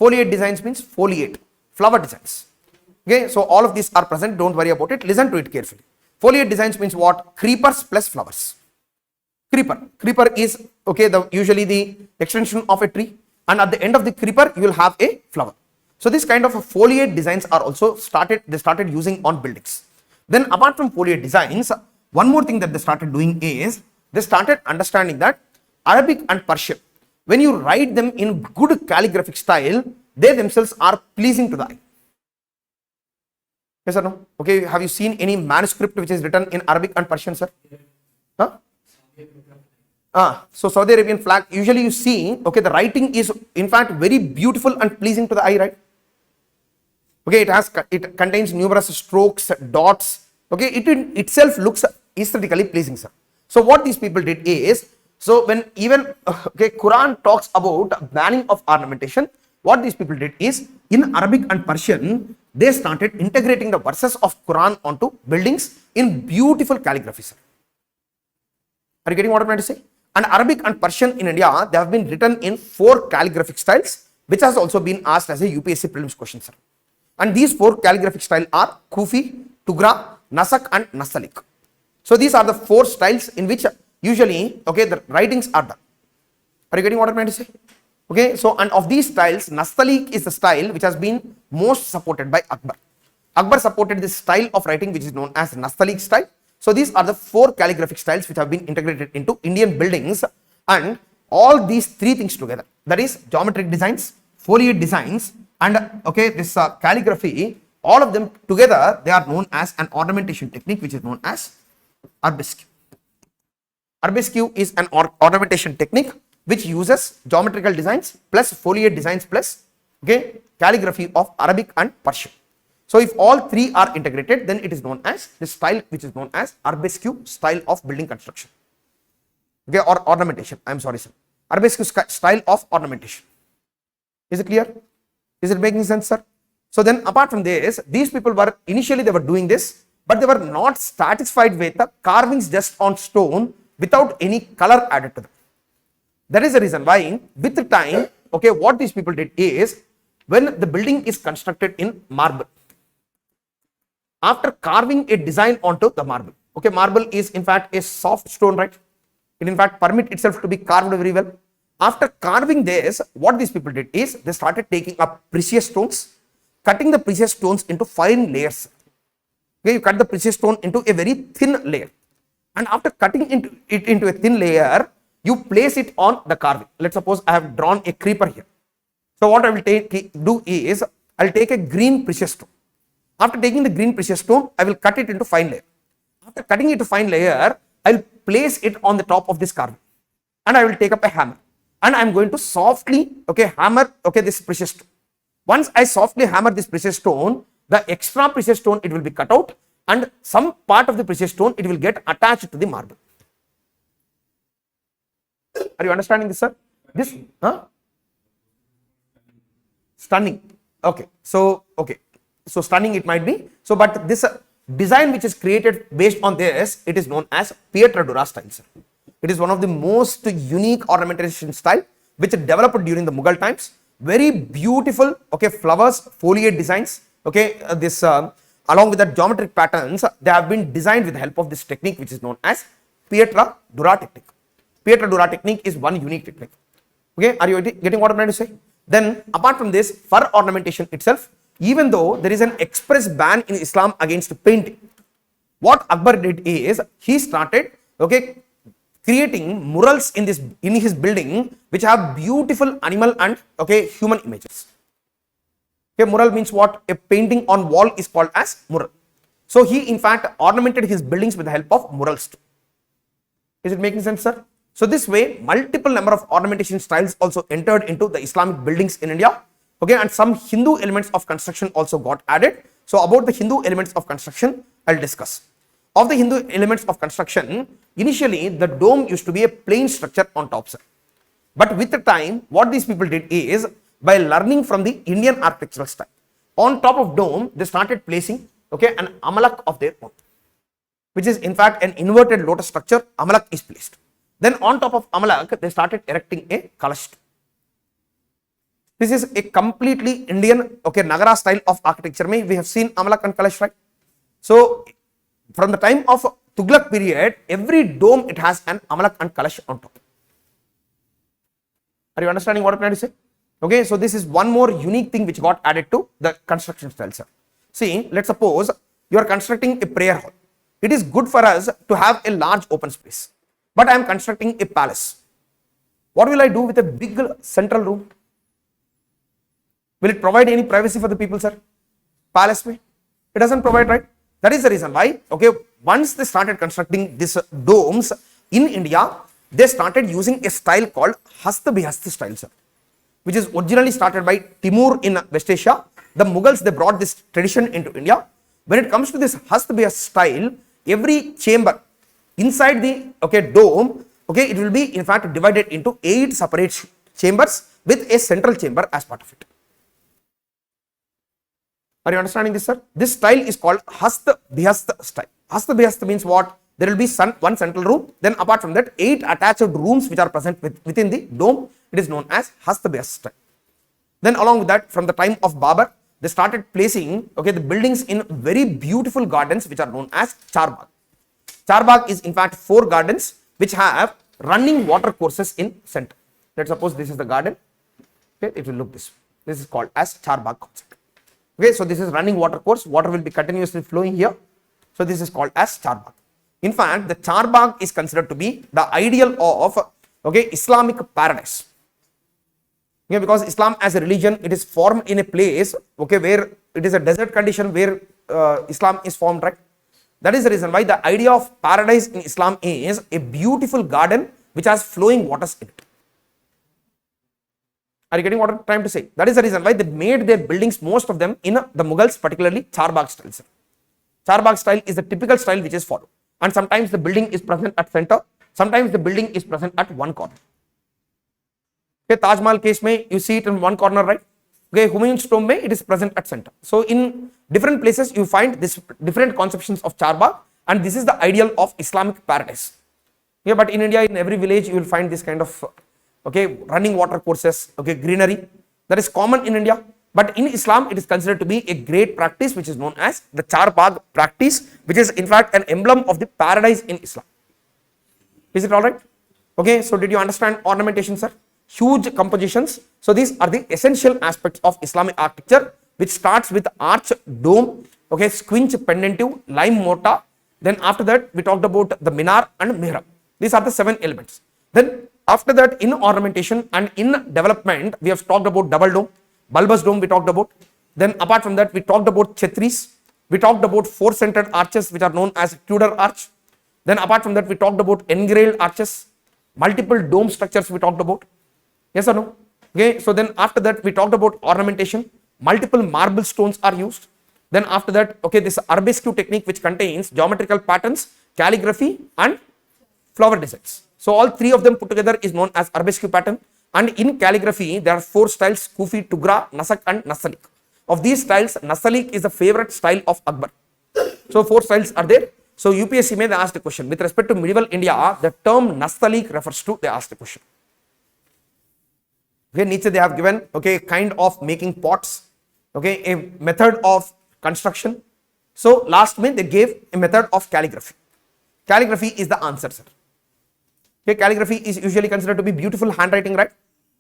Foliate designs means foliate, flower designs. Okay, so all of these are present, don't worry about it, listen to it carefully. Foliate designs means what? Creepers plus flowers. Creeper is, okay, usually the extension of a tree, and at the end of the creeper you will have a flower. So this kind of foliate designs are also started using on buildings. Then apart from foliate designs, one more thing that they started doing is they started understanding that Arabic and Persian, when you write them in good calligraphic style, they themselves are pleasing to the eye. Yes or no? Okay, have you seen any manuscript which is written in Arabic and Persian, sir? Huh? So Saudi Arabian flag, usually you see, okay, the writing is in fact very beautiful and pleasing to the eye, right? Okay, it contains numerous strokes, dots. Okay, it in itself looks aesthetically pleasing, sir. So what these people did is, so when even Quran talks about banning of ornamentation, what these people did is in Arabic and Persian, they started integrating the verses of Quran onto buildings in beautiful calligraphy, sir. Are you getting what I'm trying to say? And Arabic and Persian in India, they have been written in 4 calligraphic styles, which has also been asked as a UPSC prelims question, sir. And these 4 calligraphic styles are Kufi, Tughlaq, Nasak and Nastaliq. So these are the 4 styles in which usually, okay, the writings are done. Are you getting what I'm trying to say? Okay, so and of these styles, Nastaliq is the style which has been most supported by Akbar. Akbar supported this style of writing which is known as Nastaliq style. So these are the 4 calligraphic styles which have been integrated into Indian buildings, and all these 3 things together, that is geometric designs, foliate designs and okay, this calligraphy, all of them together, they are known as an ornamentation technique which is known as arabesque. Arabesque is an ornamentation technique which uses geometrical designs plus foliate designs plus okay, calligraphy of Arabic and Persian. So if all 3 are integrated, then it is known as the style which is known as arabesque style of building construction. Okay, or ornamentation. I am sorry, sir. Arabesque style of ornamentation. Is it clear? Is it making sense, sir? So then apart from this, these people were initially they were doing this, but they were not satisfied with the carvings just on stone without any color added to them. That is the reason why with the time, okay, what these people did is when the building is constructed in marble, after carving a design onto the marble, okay, marble is in fact a soft stone, right? It in fact permit itself to be carved very well. After carving this, what these people did is they started taking up precious stones, cutting the precious stones into fine layers. Okay, you cut the precious stone into a very thin layer, and after cutting it into a thin layer, you place it on the carving. Let's suppose I have drawn a creeper here. So what I will do is I will take a green precious stone. After taking the green precious stone, I will cut it into fine layer. After cutting it to fine layer, I will place it on the top of this carving, and I will take up a hammer, and I am going to softly hammer this precious stone. Once I softly hammer this precious stone, the extra precious stone it will be cut out, and some part of the precious stone it will get attached to the marble. Are you understanding this, sir? This stunning. Okay, so stunning it might be. So but this design which is created based on this, it is known as Pietra Dura style, sir. It is one of the most unique ornamentation style which developed during the Mughal times. Very beautiful, okay, flowers, foliate designs, okay, along with the geometric patterns, they have been designed with the help of this technique which is known as Pietra Dura technique. Pietra Dura technique is one unique technique. Okay, are you getting what I'm trying to say? Then apart from this, for ornamentation itself, even though there is an express ban in Islam against painting, what Akbar did is he started creating murals in his building which have beautiful animal and human images. Okay, mural means what? A painting on wall is called as mural. So he in fact ornamented his buildings with the help of murals too. Is it making sense, sir? So this way, multiple number of ornamentation styles also entered into the Islamic buildings in India. Okay, and some Hindu elements of construction also got added. So about the Hindu elements of construction, I'll discuss. Of the Hindu elements of construction, initially the dome used to be a plain structure on top, sir. But with the time, what these people did is, by learning from the Indian architectural style, on top of dome, they started placing an amalak of their own. which is in fact an inverted lotus structure, amalak is placed. Then on top of amalak, they started erecting a kalash. This is a completely Indian, okay, Nagara style of architecture. We have seen amalak and kalash, right? So from the time of Tughlaq period, every dome it has an amalak and kalash on top. Are you understanding what I'm trying to say? Okay, so this is one more unique thing which got added to the construction style, sir. See, let's suppose you are constructing a prayer hall. It is good for us to have a large open space, but I am constructing a palace. What will I do with a big central room? Will it provide any privacy for the people, sir? Palace may? It doesn't provide, right? That is the reason why, okay, once they started constructing these domes in India, they started using a style called Hasta-Bihasta style, sir, which is originally started by Timur in West Asia. The Mughals, they brought this tradition into India. When it comes to this Hasta-Bihasta style, every chamber inside the, okay, dome, okay, it will be in fact divided into 8 separate chambers with a central chamber as part of it. Are you understanding this, sir? This style is called Hasta-Bihasta style. Hasta-Bihasta means what? There will be one central room, then apart from that 8 attached rooms which are present within the dome. It is known as Hasta-Bihasta style. Then along with that, from the time of Babur, they started placing, okay, the buildings in very beautiful gardens which are known as Charbagh. Charbagh is in fact 4 gardens which have running water courses in center. Let's suppose this is the garden. Okay, it will look this way. This is called as Charbagh concept. Okay, so this is running water course. Water will be continuously flowing here. So this is called as Charbagh. In fact, the Charbagh is considered to be the ideal of, okay, Islamic paradise. Yeah, because Islam as a religion, it is formed in a place, okay, where it is a desert condition where Islam is formed, right? That is the reason why the idea of paradise in Islam is a beautiful garden which has flowing waters in it. Are you getting what I'm trying to say? That is the reason why they made their buildings, most of them in the Mughals, particularly Charbagh style. Charbagh style is the typical style which is followed. And sometimes the building is present at center, sometimes the building is present at one corner. Okay, Taj Mahal case may you see it in one corner, right? Okay, Humayun's tomb may it is present at center. So in different places you find this different conceptions of Charbagh, and this is the ideal of Islamic paradise. Yeah, but in India, in every village you will find this kind of, okay, running water courses, okay, greenery that is common in India. But in Islam, it is considered to be a great practice which is known as the Charbagh practice, which is in fact an emblem of the paradise in Islam. Is it all right? Okay, so did you understand ornamentation, sir? Huge compositions. So these are the essential aspects of Islamic architecture, which starts with arch, dome, okay, squinch, pendentive, lime mortar. Then after that, we talked about the minar and mihrab. These are the 7 elements. Then after that, in ornamentation and in development, we have talked about double dome, bulbous dome we talked about. Then apart from that, we talked about chetris. We talked about 4-centered arches which are known as Tudor arch. Then apart from that, we talked about engrailed arches, multiple dome structures we talked about. Yes or no? Okay, so then after that, we talked about ornamentation. Multiple marble stones are used. Then after that, okay, this arabesque technique which contains geometrical patterns, calligraphy and flower designs. So all 3 of them put together is known as arabesque pattern. And in calligraphy, there are 4 styles: Kufi, Tugra, Nasak and Nasalik. Of these styles, Nasalik is the favorite style of Akbar. So 4 styles are there. So UPSC may they asked a question with respect to medieval India, the term Nastalik refers to, they asked a question. Okay, Nietzsche they have given, okay, kind of making pots, okay, a method of construction. So last May they gave a method of calligraphy. Calligraphy is the answer, sir. Okay, calligraphy is usually considered to be beautiful handwriting, right?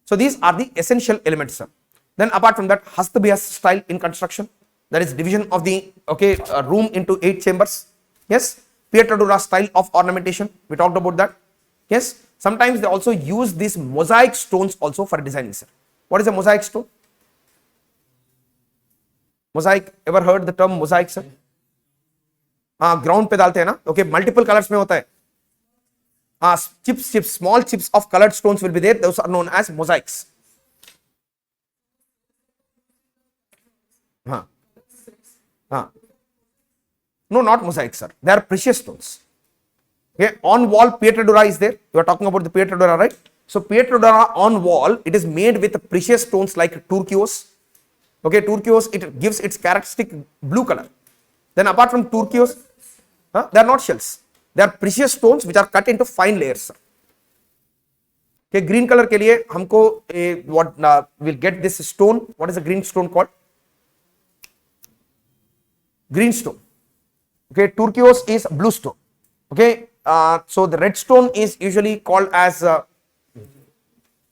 So these are the essential elements, sir. Then apart from that, Hasta-Bihasta style in construction, that is division of the, okay, room into 8 chambers. Yes, Pietrodura style of ornamentation, we talked about that. Yes, sometimes they also use these mosaic stones also for designing, sir. What is a mosaic stone? Mosaic, ever heard the term mosaic, sir? Ground पे डालते हैं ना, okay, multiple colors में होता है. Chips, small chips of colored stones will be there. Those are known as mosaics. No, not mosaics, sir. They are precious stones. Okay, on wall Pietrodura is there. You are talking about the Pietrodura, right? So Pietrodura on wall, it is made with precious stones like turquoise. Okay, turquoise, it gives its characteristic blue color. Then apart from turquoise, They are not shells. They are precious stones which are cut into fine layers. Okay, green color के लिए हमको what will get this stone. What is the green stone called? Green stone. Okay, turquoise is blue stone. Okay, so the red stone is usually called as a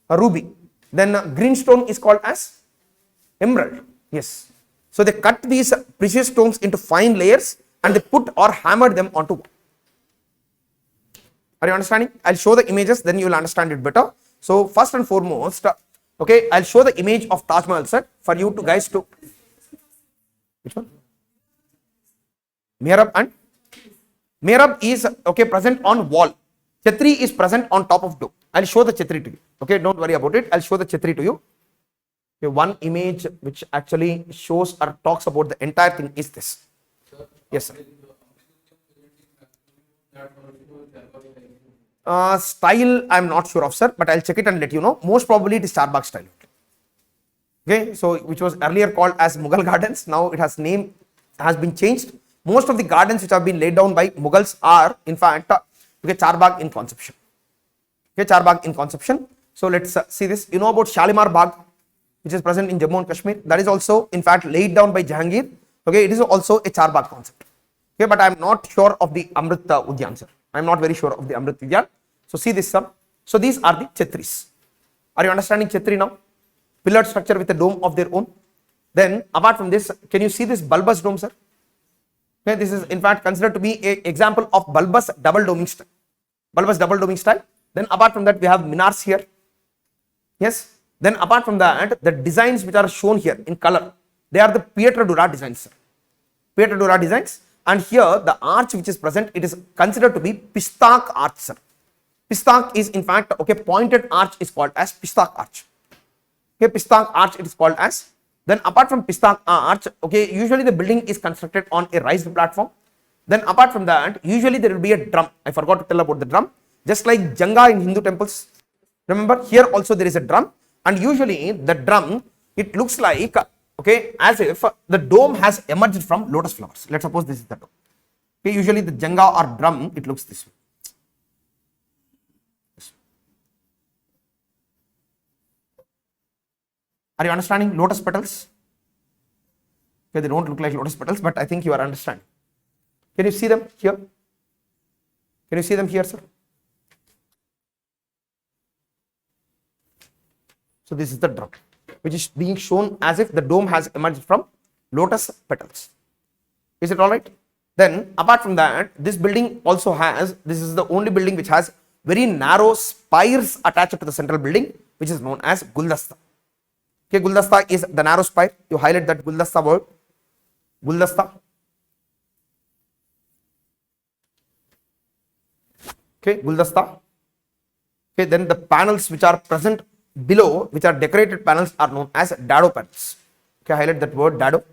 ruby. Then green stone is called as emerald. Yes. So they cut these precious stones into fine layers and they put or hammered them onto. Are you understanding? I'll show the images, then you will understand it better. So first and foremost, okay, I'll show the image of Taj Mahal, sir, for you to guys to. Which one? Mihrab and Mihrab is okay present on wall. Chhatri is present on top of dome. I'll show the chhatri to you. Okay, don't worry about it. I'll show the chhatri to you. Okay, one image which actually shows or talks about the entire thing is this. Yes, sir. Style I'm not sure of, sir, but I'll check it and let you know. Most probably it is Charbagh style. Okay, so which was earlier called as Mughal gardens. Now it has been changed. Most of the gardens which have been laid down by Mughals are in fact okay, Charbagh in conception. Okay, Charbagh in conception. So let's see this. You know about Shalimar Bagh, which is present in Jammu and Kashmir. That is also in fact laid down by Jahangir. Okay, it is also a Charbagh concept. Okay, but I am not sure of the Amrit Udyan, sir. I am not very sure of the Amrit Udyan. So see this, sir. So these are the Chhatris. Are you understanding Chhatri now? Pillared structure with a dome of their own. Then apart from this, can you see this bulbous dome, sir? Okay, this is in fact considered to be an example of bulbous double doming style. Bulbous double doming style. Then apart from that, we have minars here. Yes. Then apart from that, the designs which are shown here in color, they are the Pietra Dura designs, sir. Pietra Dura designs. And here the arch which is present, it is considered to be Pistaq arch, sir. Pistaq is in fact okay, pointed arch is called as Pistaq arch. Okay, Pistaq arch it is called as. Then apart from Pistaq arch, okay, usually the building is constructed on a raised platform. Then apart from that, usually there will be a drum. I forgot to tell about the drum. Just like Janga in Hindu temples. Remember, here also there is a drum, and usually the drum, it looks like okay, as if the dome has emerged from lotus flowers. Let's suppose this is the dome. Okay, usually the Janga or drum, it looks this way. Are you understanding lotus petals? Okay, they don't look like lotus petals, but I think you are understanding. Can you see them here? Can you see them here, sir? So this is the drum, which is being shown as if the dome has emerged from lotus petals. Is it all right? Then apart from that, this building also has, this is the only building which has very narrow spires attached to the central building, which is known as Guldasta. Okay, Guldasta is the narrow spire. You highlight that Guldasta word. Guldasta. Okay, Guldasta. Okay, then the panels which are present below, which are decorated panels, are known as dado panels. Okay, highlight that word dado.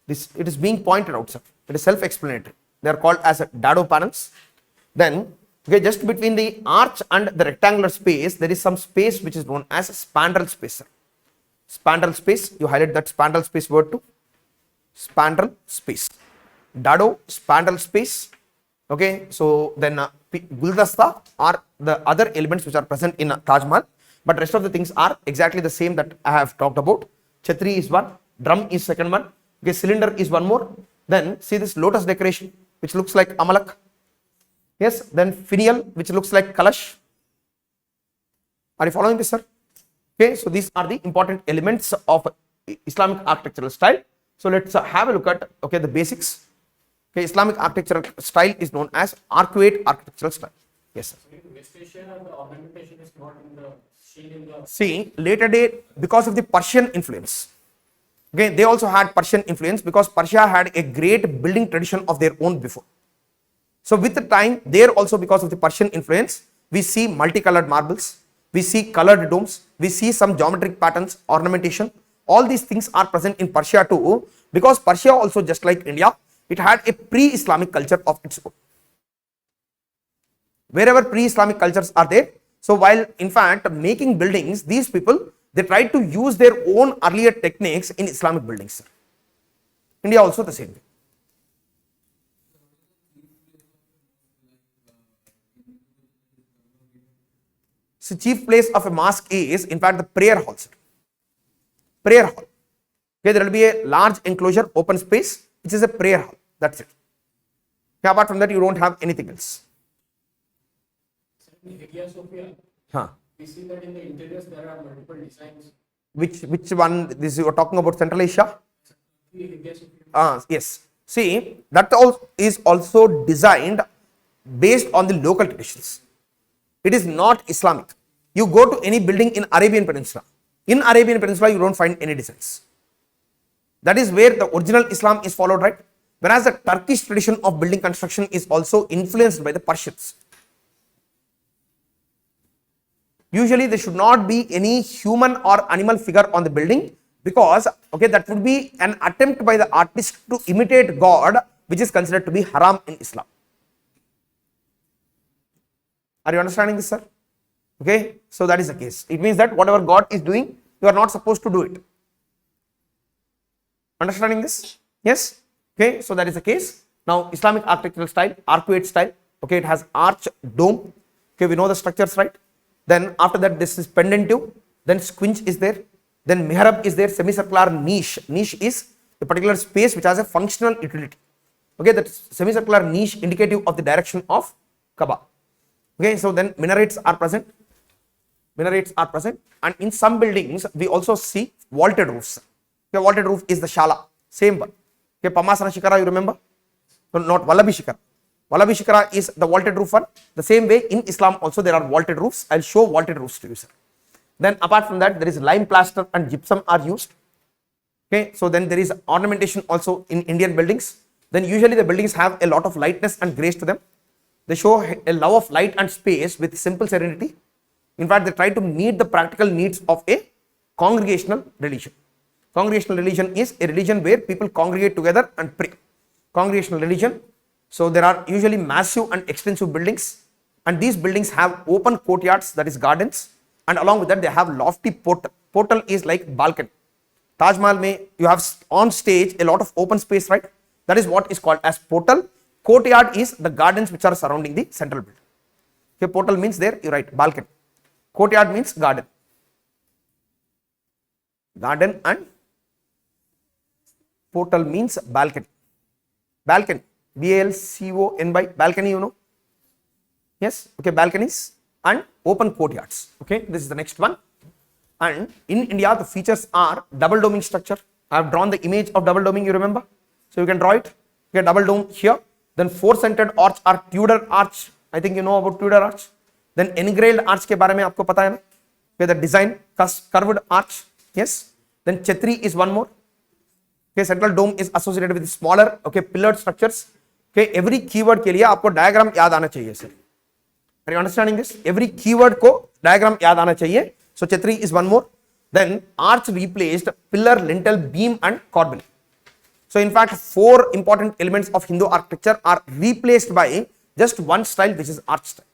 This it is being pointed out, sir. It is self-explanatory. They are called as dado panels. Then, okay, just between the arch and the rectangular space, there is some space which is known as spandrel space, sir. Spandrel space. You highlight that spandrel space word too. Spandrel space. Dado, spandrel space. Okay, so then Guldasta are the other elements which are present in Taj Mahal. But rest of the things are exactly the same that I have talked about. Chhatri is one, drum is second one, okay, cylinder is one more. Then see this lotus decoration which looks like amalak. Yes, then finial which looks like kalash. Are you following this, sir? Okay, so these are the important elements of Islamic architectural style. So let's have a look at okay, the basics. Okay, Islamic architectural style is known as arcuate architectural style. Yes, sir. West Asia and the ornamentation is not in the See, later date, because of the Persian influence. Okay, they also had Persian influence because Persia had a great building tradition of their own before. So with the time, there also because of the Persian influence, we see multicolored marbles, we see colored domes, we see some geometric patterns, ornamentation. All these things are present in Persia too, because Persia also, just like India, it had a pre-Islamic culture of its own. Wherever pre-Islamic cultures are there, so while in fact making buildings, these people, they tried to use their own earlier techniques in Islamic buildings. India also the same way. So chief place of a mosque is in fact the prayer hall, sir. Prayer hall. Okay, there will be a large enclosure, open space, which is a prayer hall. That's it. Okay, apart from that, you don't have anything else. In Hagia Sophia, Huh. we see that in the interiors there are multiple designs. Which one? This you are talking about Central Asia? Hagia Sophia. Yes. See, that is also designed based on the local traditions. It is not Islamic. You go to any building in Arabian Peninsula. In Arabian Peninsula, you don't find any designs. That is where the original Islam is followed, right? Whereas the Turkish tradition of building construction is also influenced by the Persians. Usually, there should not be any human or animal figure on the building because, okay, that would be an attempt by the artist to imitate God, which is considered to be haram in Islam. Are you understanding this, sir? Okay, so that is the case. It means that whatever God is doing, you are not supposed to do it. Understanding this? Yes? Okay, so that is the case. Now, Islamic architectural style, arcuate style. Okay, it has arch, dome. Okay, we know the structures, right? Then after that, this is pendentive. Then squinch is there. Then mihrab is there, semicircular niche. Niche is a particular space which has a functional utility. Okay, that semicircular niche indicative of the direction of Kaaba. Okay, so then minarets are present. Minarets are present, and in some buildings we also see vaulted roofs. Okay, vaulted roof is the Shala, same one. Okay, Pamasana Shikara, you remember? No, not Wallabi Shikara. Wallabi Shikara is the vaulted roof one. The same way in Islam also there are vaulted roofs. I'll show vaulted roofs to you, sir. Then apart from that, there is lime plaster and gypsum are used. Okay, so then there is ornamentation also in Indian buildings. Then usually the buildings have a lot of lightness and grace to them. They show a love of light and space with simple serenity. In fact, they try to meet the practical needs of a congregational religion. Congregational religion is a religion where people congregate together and pray. Congregational religion. So there are usually massive and extensive buildings, and these buildings have open courtyards, that is gardens, and along with that they have lofty portal. Portal is like balcony. Taj Mahal mein you have on stage a lot of open space, right? That is what is called as portal. Courtyard is the gardens which are surrounding the central building. Okay, portal means there, you write balcony. Courtyard means garden. Garden and portal means balcony. Balcony. B-A-L-C-O-N-Y. Balcony, you know. Yes. Okay, balconies and open courtyards. Okay, this is the next one. And in India, the features are double doming structure. I have drawn the image of double doming, you remember? So you can draw it. Okay, double dome here. Then four-centered arch or Tudor arch. I think you know about Tudor arch. Then engrailed arch के बारे में आपको पता है ना? Okay, the design curved arch. Yes. Then Chetri is one more. Okay, central dome is associated with smaller, okay, pillared structures. Okay, every keyword के लिए आपको diagram याद आना चाहिए sir. Are you understanding this? Every keyword को diagram याद आना चाहिए. So Chetri is one more. Then arch replaced pillar, lintel, beam and corbel. So in fact, four important elements of Hindu architecture are replaced by just one style, which is arch style.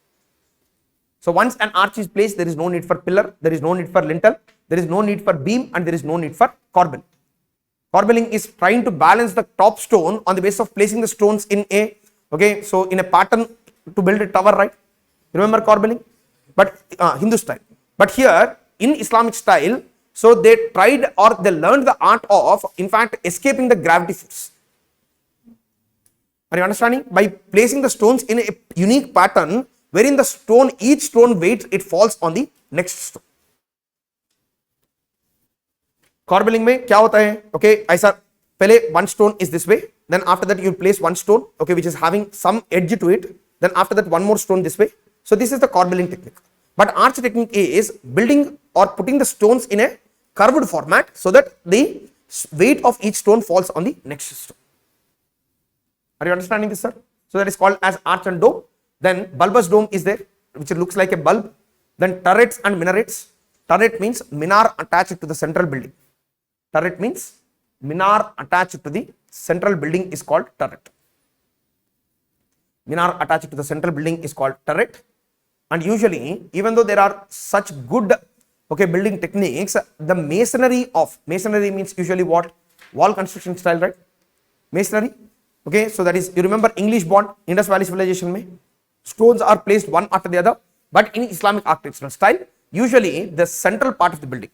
So once an arch is placed, there is no need for pillar, there is no need for lintel, there is no need for beam, and there is no need for corbel. Corbelling is trying to balance the top stone on the basis of placing the stones in a, okay, so in a pattern to build a tower, right? Remember corbelling? But Hindu style. But here in Islamic style, so they tried or they learned the art of, in fact, escaping the gravity force. Are you understanding? By placing the stones in a unique pattern, wherein the stone, each stone weight, it falls on the next stone. Corbelling में क्या होता है? Okay, ऐसा पहले one stone is this way, then after that you place one stone, okay, which is having some edge to it, then after that one more stone this way. So this is the corbelling technique. But arch technique is building or putting the stones in a curved format so that the weight of each stone falls on the next stone. Are you understanding this, sir? So that is called as arch and dome. Then bulbous dome is there, which looks like a bulb. Then turrets and minarets. Turret means minar attached to the central building. Turret means minar attached to the central building is called turret. Minar attached to the central building is called turret. And usually, even though there are such good, okay, building techniques, the masonry means usually what? Wall construction style, right? Masonry. Okay, so that is, you remember English bond, Indus Valley civilization mein? Stones are placed one after the other. But in Islamic architectural style, usually the central part of the building.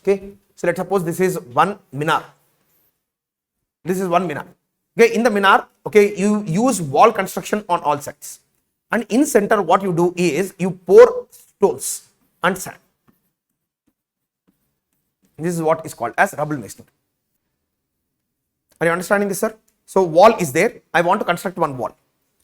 Okay, so let's suppose this is one minar. This is one minar. Okay, in the minar, okay, you use wall construction on all sides, and in center, what you do is you pour stones and sand. This is what is called as rubble masonry. Are you understanding this, sir? So wall is there. I want to construct one wall.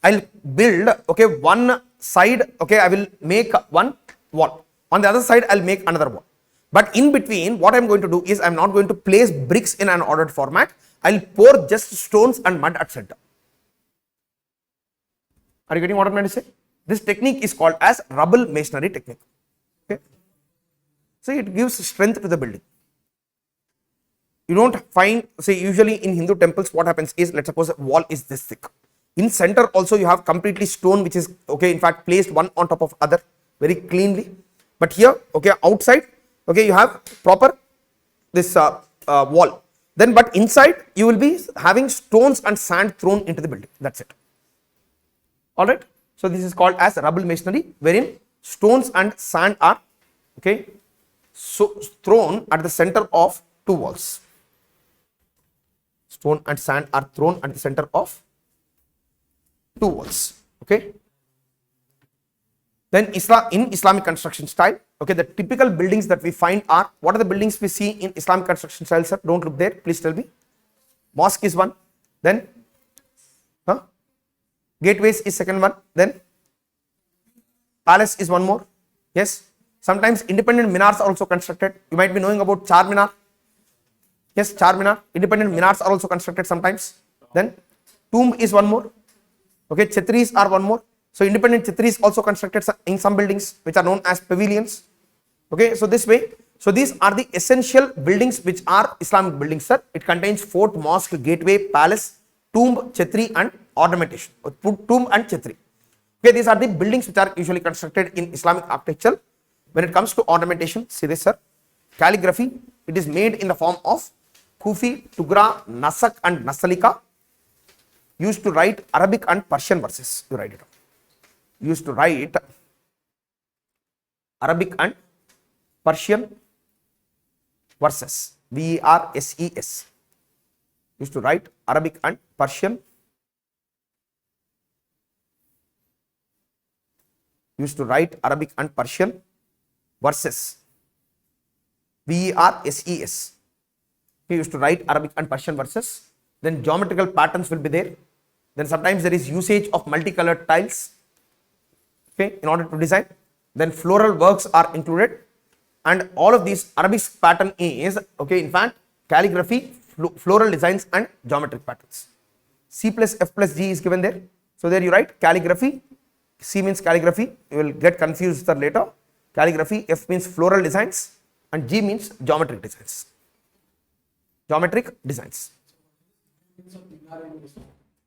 I'll build, okay, one side, okay, I will make one wall. On the other side, I'll make another wall. But in between, what I'm going to do is I'm not going to place bricks in an ordered format. I'll pour just stones and mud at center. Are you getting what I'm trying to say? This technique is called as rubble masonry technique. Okay. So it gives strength to the building. You don't find, say, usually in Hindu temples, what happens is, let's suppose a wall is this thick. In center also you have completely stone, which is, okay, in fact placed one on top of other very cleanly. But here, okay, outside, okay, you have proper this wall. Then, but inside you will be having stones and sand thrown into the building. That's it. All right. So this is called as rubble masonry, wherein stones and sand are, okay, so thrown at the center of two walls. Stone and sand are thrown at the center of two walls. Okay. Then in Islamic construction style, okay, the typical buildings that we find are, what are the buildings we see in Islamic construction style, sir? Don't look there, please tell me. Mosque is one, then gateways is second one, then palace is one more. Yes, sometimes independent minars are also constructed. You might be knowing about Char Minar. Yes, Char Minar, independent minars are also constructed sometimes. Then tomb is one more. Okay, chhatris are one more. So independent chhatris also constructed in some buildings which are known as pavilions. Okay, so this way, so these are the essential buildings which are Islamic buildings, sir. It contains fort, mosque, gateway, palace, tomb, chhatri and ornamentation. Tomb and chhatri. Okay, these are the buildings which are usually constructed in Islamic architecture. When it comes to ornamentation, see this, sir. Calligraphy, it is made in the form of Kufi, Tugra, Nasak and Nasalika. Used to write Arabic and Persian verses. You write it. Used to write Arabic and Persian verses. verses. Used to write Arabic and Persian. Used to write Arabic and Persian verses. verses. He used to write Arabic and Persian verses. Then geometrical patterns will be there. Then sometimes there is usage of multicolored tiles, okay, in order to design. Then floral works are included, and all of these Arabic pattern is, okay, in fact calligraphy, floral designs and geometric patterns. C plus F plus G is given there. So there you write calligraphy. C means calligraphy. You will get confused later. Calligraphy. F means floral designs and G means geometric designs. Geometric designs.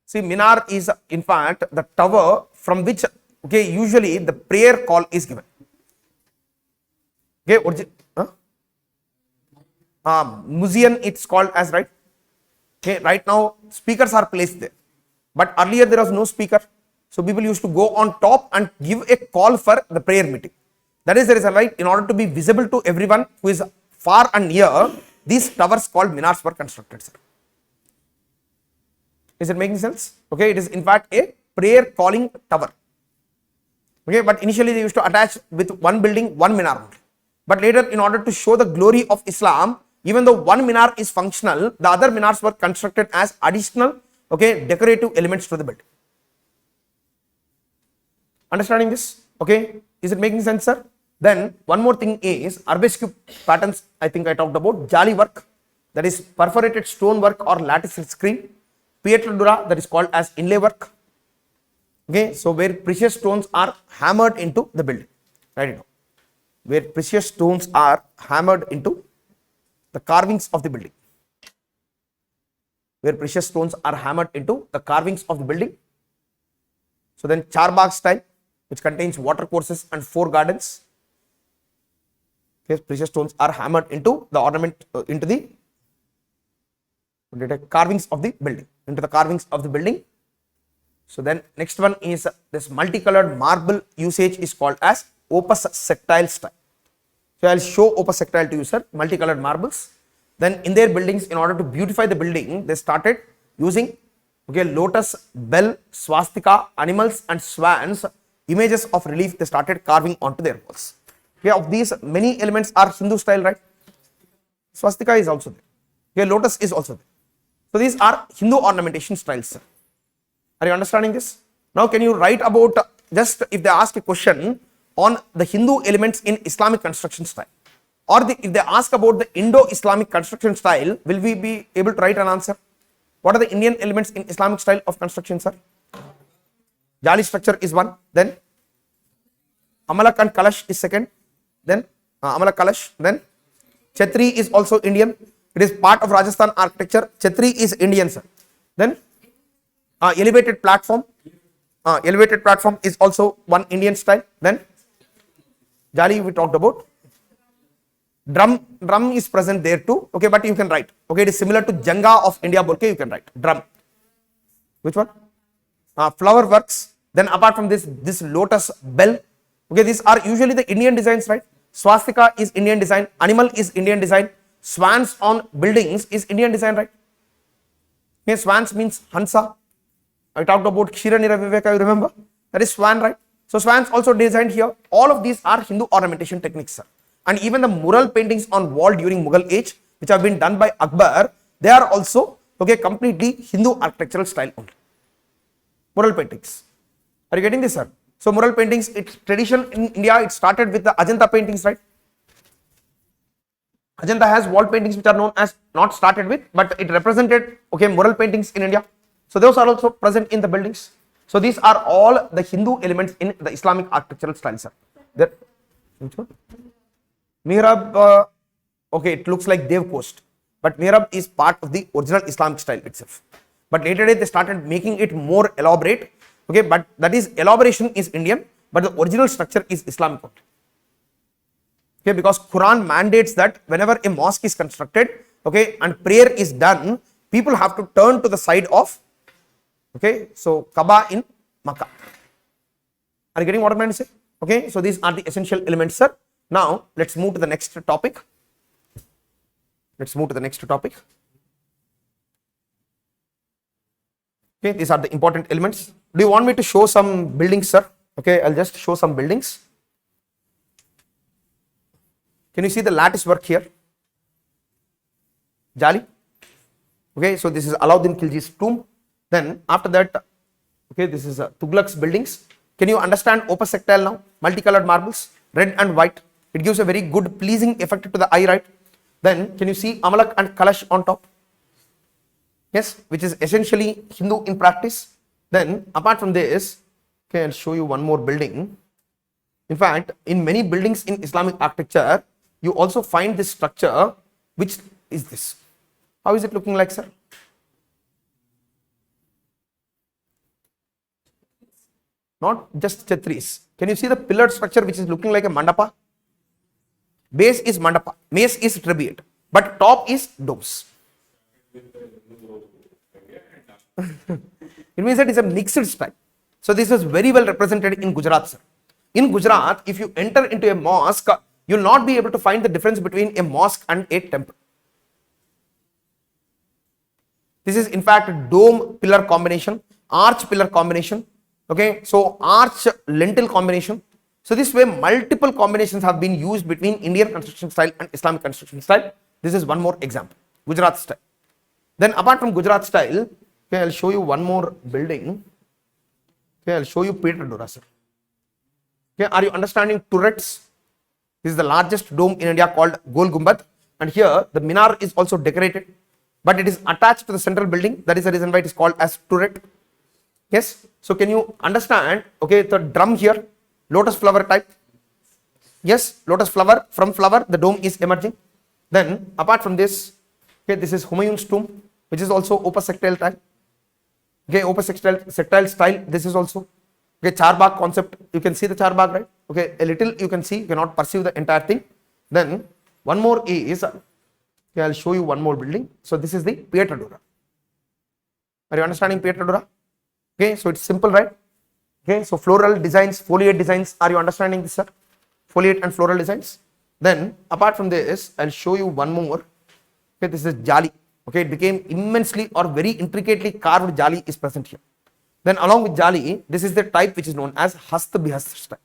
See, minar is in fact the tower from which, okay, usually the prayer call is given. Okay, museum it's called as, right? Okay, right now speakers are placed there, but earlier there was no speaker, so people used to go on top and give a call for the prayer meeting. That is the reason, right? In order to be visible to everyone who is far and near, these towers called minars were constructed, sir. Is it making sense? Okay, it is in fact a prayer calling tower. Okay, but initially they used to attach with one building, one minar only. But later, in order to show the glory of Islam, even though one minar is functional, the other minars were constructed as additional, okay, decorative elements to the building. Understanding this? Okay, is it making sense, sir? Then one more thing is arabesque patterns. I think I talked about jali work, that is perforated stone work or lattice screen. Pietradura, that is called as inlay work. Okay, so where precious stones are hammered into the building. Write it down. Where precious stones are hammered into the carvings of the building. Where precious stones are hammered into the carvings of the building. So then charbagh style, which contains water courses and 4 gardens. Okay, precious stones are hammered into the ornament, into the carvings of the building. Into the carvings of the building. So then next one is this multicolored marble usage is called as opus sectile style. So I'll show opus sectile to you, sir. Multicolored marbles. Then in their buildings, in order to beautify the building, they started using lotus, bell, swastika, animals and swans, images of relief they started carving onto their walls. Okay, of these many elements are Hindu style, right? Swastika is also there. Okay, lotus is also there. So these are Hindu ornamentation styles, sir. Are you understanding this? Now can you write about just if they ask a question on the Hindu elements in Islamic construction style, or if they ask about the Indo-Islamic construction style, will we be able to write an answer? What are the Indian elements in Islamic style of construction, sir? Jali structure is one, then Amalak and Kalash is second, then Amalak Kalash, then Chetri is also Indian. It is part of Rajasthan architecture. Chetri is Indian, sir. Then elevated platform is also one Indian style. Then Jali we talked about. Drum is present there too. Okay, but you can write. Okay, it is similar to Janga of India. Bolke you can write drum. Which one? Flower works. Then apart from this lotus bell. Okay, these are usually the Indian designs, right? Swastika is Indian design. Animal is Indian design. Swans on buildings is Indian design, right? Okay, swans means Hansa. I talked about Kshira Nira Viveka, you remember? That is swan, right? So swans also designed here. All of these are Hindu ornamentation techniques, sir. And even the mural paintings on wall during Mughal age, which have been done by Akbar, they are also completely Hindu architectural style only. Mural paintings. Are you getting this, sir? So mural paintings, its tradition in India, it started with the Ajanta paintings, right? Ajanta has wall paintings which are known as not started with, but it represented mural paintings in India. So those are also present in the buildings. So these are all the Hindu elements in the Islamic architectural style, sir. There, Mihrab, it looks like Dev Coast, but Mihrab is part of the original Islamic style itself. But later they started making it more elaborate. Okay, but that is elaboration is Indian, but the original structure is Islamic. Okay, because Quran mandates that whenever a mosque is constructed, and prayer is done, people have to turn to the side of, so Kaaba in Makkah. Are you getting what I'm trying to say? Okay, so these are the essential elements, sir. Now let's move to the next topic. Okay, these are the important elements. Do you want me to show some buildings, sir? Okay, I'll just show some buildings. Can you see the lattice work here? Jali. Okay, so this is Alauddin Khilji's tomb. Then after that, this is Tughlaq's buildings. Can you understand opus sectile now? Multicolored marbles, red and white. It gives a very good pleasing effect to the eye, right? Then can you see Amalak and Kalash on top? Yes, which is essentially Hindu in practice. Then apart from this, I'll show you one more building. In fact, in many buildings in Islamic architecture, you also find this structure, which is this. How is it looking like, sir? Not just chatris. Can you see the pillared structure which is looking like a mandapa? Base is mandapa, base is tribute, but top is domes. It means that it's a mixed style. So this is very well represented in Gujarat, sir. In Gujarat, if you enter into a mosque, you will not be able to find the difference between a mosque and a temple. This is in fact dome pillar combination, arch pillar combination. Okay, so arch lentil combination. So this way multiple combinations have been used between Indian construction style and Islamic construction style. This is one more example, Gujarat style. Then apart from Gujarat style, I'll show you one more building. I'll show you Peter Dora, sir. Are you understanding turrets? This is the largest dome in India called Gol Gumbad, and here the minar is also decorated, but it is attached to the central building. That is the reason why it is called as turret. Yes, so can you understand, the drum here, lotus flower type. Yes, lotus flower, from flower the dome is emerging. Then apart from this, this is Humayun's tomb, which is also opus sectile type. Opus sectile style, this is also. Charbagh concept, you can see the charbagh, right? A little you can see, you cannot perceive the entire thing. Then one more is, I'll show you one more building. So this is the Pietradura. Are you understanding Pietradura? Okay, so it's simple, right? Okay, so floral designs, foliate designs, are you understanding this, sir? Foliate and floral designs. Then apart from this, I'll show you one more. Okay, this is jali. Okay, it became immensely or very intricately carved jali is present here. Then along with jali, this is the type which is known as hasta bihasta style.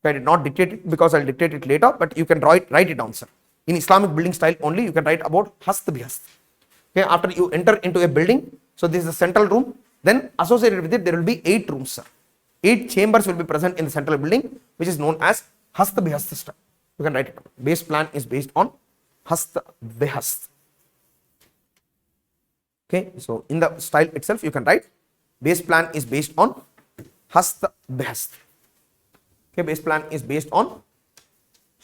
I did not dictate it because I'll dictate it later, but you can write it down, sir. In Islamic building style only, you can write about hasta bihasta. Okay, after you enter into a building, so this is the central room. Then associated with it, there will be 8 rooms, sir. 8 chambers will be present in the central building, which is known as hasta bihasta style. You can write it down. Base plan is based on hasta bihasta. Okay, so in the style itself, you can write base plan is based on hasta bihasta. Okay, base plan is based on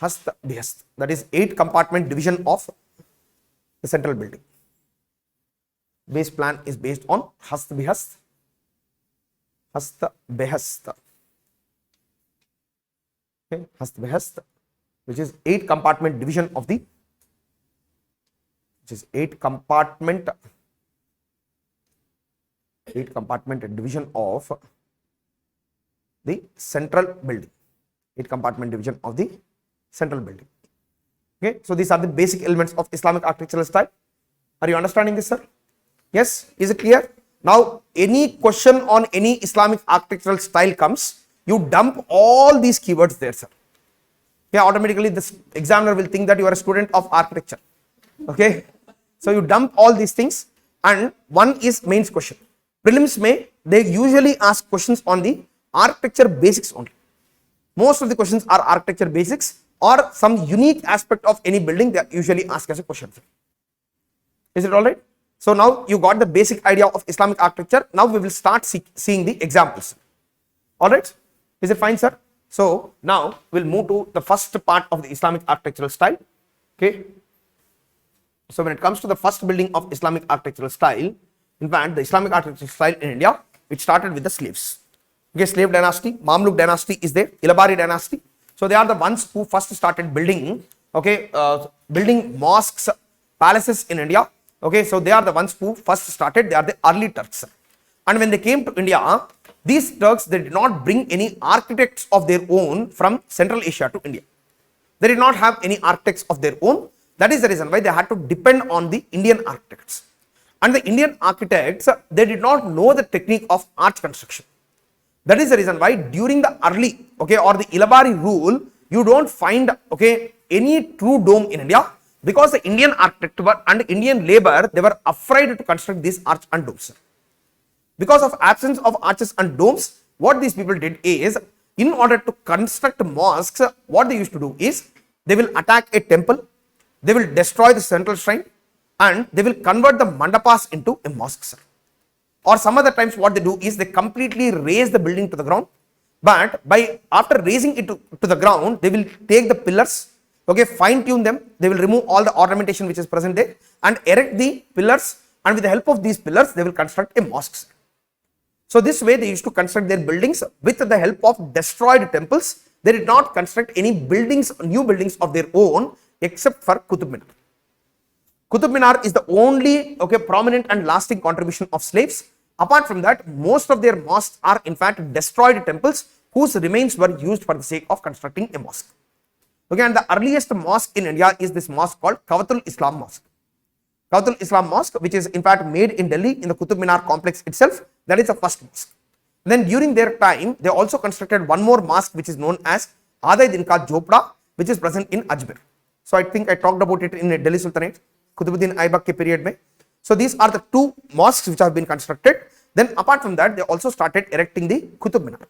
hasta bihasta. That is 8 compartment division of the central building. Base plan is based on hasta bihasta. Hasta behasta. Okay, hasta behasta, which is 8 compartment division of the, which is 8 compartment division of the central building. 8 compartment division of the central building. Okay, so these are the basic elements of Islamic architectural style. Are you understanding this, sir? Yes, is it clear? Now, any question on any Islamic architectural style comes, you dump all these keywords there, sir. Yeah, automatically this examiner will think that you are a student of architecture. Okay, so you dump all these things, and one is mains question. Prelims they usually ask questions on the architecture basics only. Most of the questions are architecture basics or some unique aspect of any building they usually ask as a question. Is it alright? So now you got the basic idea of Islamic architecture. Now we will start seeing the examples. Alright? Is it fine, sir? So now we'll move to the first part of the Islamic architectural style. Okay. So when it comes to the first building of Islamic architectural style, in fact, the Islamic architectural style in India, it started with the slaves. Okay, slave dynasty, Mamluk dynasty is there, Ilabari dynasty. So they are the ones who first started building, okay, building mosques, palaces in India. Okay, so they are the ones who first started. They are the early Turks. And when they came to India, these Turks, they did not bring any architects of their own from Central Asia to India. They did not have any architects of their own. That is the reason why they had to depend on the Indian architects. And the Indian architects, they did not know the technique of arch construction. That is the reason why during the early, okay, or the Ilabari rule, you don't find, okay, any true dome in India, because the Indian architect and Indian labor, they were afraid to construct these arch and domes. Because of absence of arches and domes, what these people did is, in order to construct mosques, what they used to do is, they will attack a temple, they will destroy the central shrine, and they will convert the mandapas into a mosque. Or some other times what they do is, they completely raise the building to the ground, but after raising it to the ground, they will take the pillars, okay, fine tune them, they will remove all the ornamentation which is present there and erect the pillars, and with the help of these pillars, they will construct a mosque. So this way they used to construct their buildings with the help of destroyed temples. They did not construct any buildings, new buildings of their own, except for Qutub Minar. Qutub Minar is the only, okay, prominent and lasting contribution of slaves. Apart from that, most of their mosques are in fact destroyed temples whose remains were used for the sake of constructing a mosque. Okay, and the earliest mosque in India is this mosque called Kavatul Islam Mosque. Kavatul Islam Mosque, which is in fact made in Delhi in the Qutub Minar complex itself, that is the first mosque. Then during their time, they also constructed one more mosque which is known as Adai Dinka Jhopda, which is present in Ajmer. So I think I talked about it in Delhi Sultanate, Qutbuddin Aibak ke period mein. So these are the 2 mosques which have been constructed. Then apart from that, they also started erecting the Qutub Minar.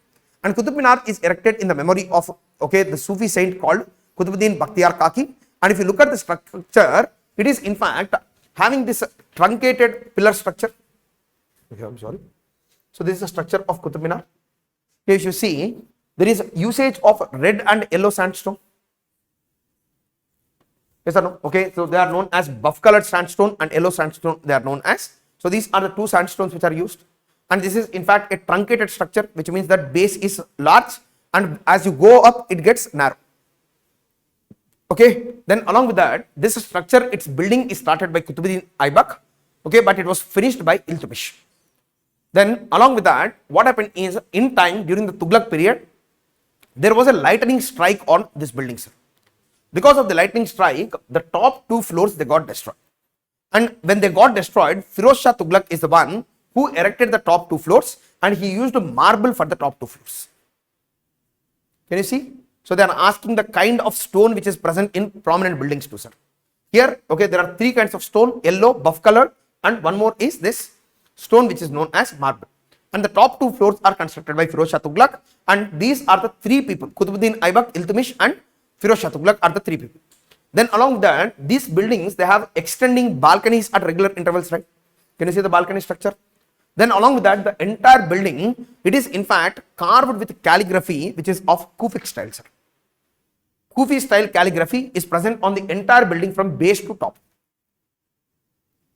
And Qutub Minar is erected in the memory of, okay, the Sufi saint called Qutbuddin Bakhtiyar Kaki. And if you look at the structure, it is in fact having this truncated pillar structure. Okay, I'm sorry. So this is the structure of Qutub Minar. Here if you see, there is usage of red and yellow sandstone. Yes or no? Okay, so they are known as buff colored sandstone and yellow sandstone they are known as. So these are the 2 sandstones which are used. And this is in fact a truncated structure, which means that base is large and as you go up, it gets narrow. Okay, then along with that, this structure, its building is started by Qutbuddin Aibak, okay, but it was finished by Iltutmish. Then along with that, what happened is in time during the Tughlaq period, there was a lightning strike on this building, sir. Because of the lightning strike, the top 2 floors they got destroyed. And when they got destroyed, Firoz Shah Tughlaq is the one who erected the top 2 floors and he used marble for the top 2 floors. Can you see? So they are asking the kind of stone which is present in prominent buildings too, sir. Here, okay, there are 3 kinds of stone: yellow, buff color, and one more is this stone which is known as marble. And the top 2 floors are constructed by Firoz Shah Tughlaq, and these are the 3 people: Qutbuddin Aibak, Iltutmish, and Firoz Shah Tughlaq are the 3 people. Then along with that, these buildings they have extending balconies at regular intervals, right? Can you see the balcony structure? Then along with that, the entire building, it is in fact carved with calligraphy which is of Kufic style, sir. Kufi style calligraphy is present on the entire building from base to top.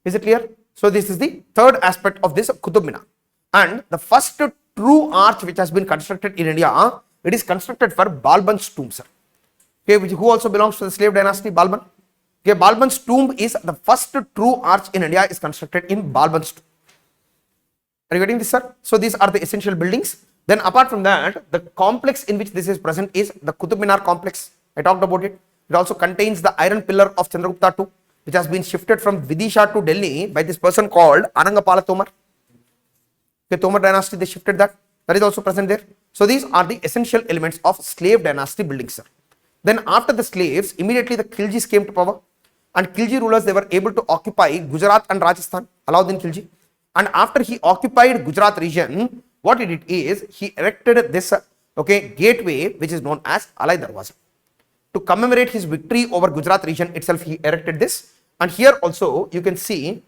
Is it clear? So this is the third aspect of this Qutub Minar. And the first true arch which has been constructed in India, it is constructed for Balban's tomb, sir. Okay, who also belongs to the slave dynasty, Balban. Okay, Balban's tomb is the first true arch in India is constructed in Balban's tomb. Are you getting this, sir? So these are the essential buildings. Then apart from that, the complex in which this is present is the Qutub Minar complex. I talked about it. It also contains the iron pillar of Chandragupta II, which has been shifted from Vidisha to Delhi by this person called Anangapala Tomar. The Tomar dynasty, they shifted that. That is also present there. So these are the essential elements of slave dynasty buildings, sir. Then after the slaves, immediately the Khiljis came to power. And Khilji rulers, they were able to occupy Gujarat and Rajasthan, Alauddin Khilji. And after he occupied Gujarat region, what he did is, he erected this gateway which is known as Alai Darwaza. To commemorate his victory over Gujarat region itself, he erected this. And here also you can see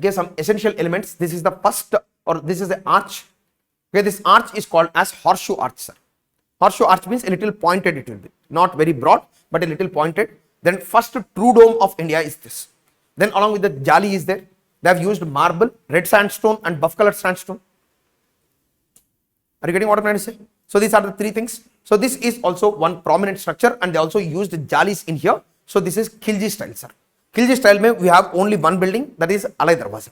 some essential elements. This is the first, or this is the arch. Okay, this arch is called as horseshoe arch, sir. Horseshoe arch means a little pointed it will be, not very broad, but a little pointed. Then first true dome of India is this. Then along with the jali is there. They have used marble, red sandstone, and buff colored sandstone. Are you getting what I'm trying to say? So these are the 3 things. So this is also one prominent structure, and they also used jalis in here. So this is Khilji style, sir. Khilji style mein we have only one building, that is Alai Darwaza.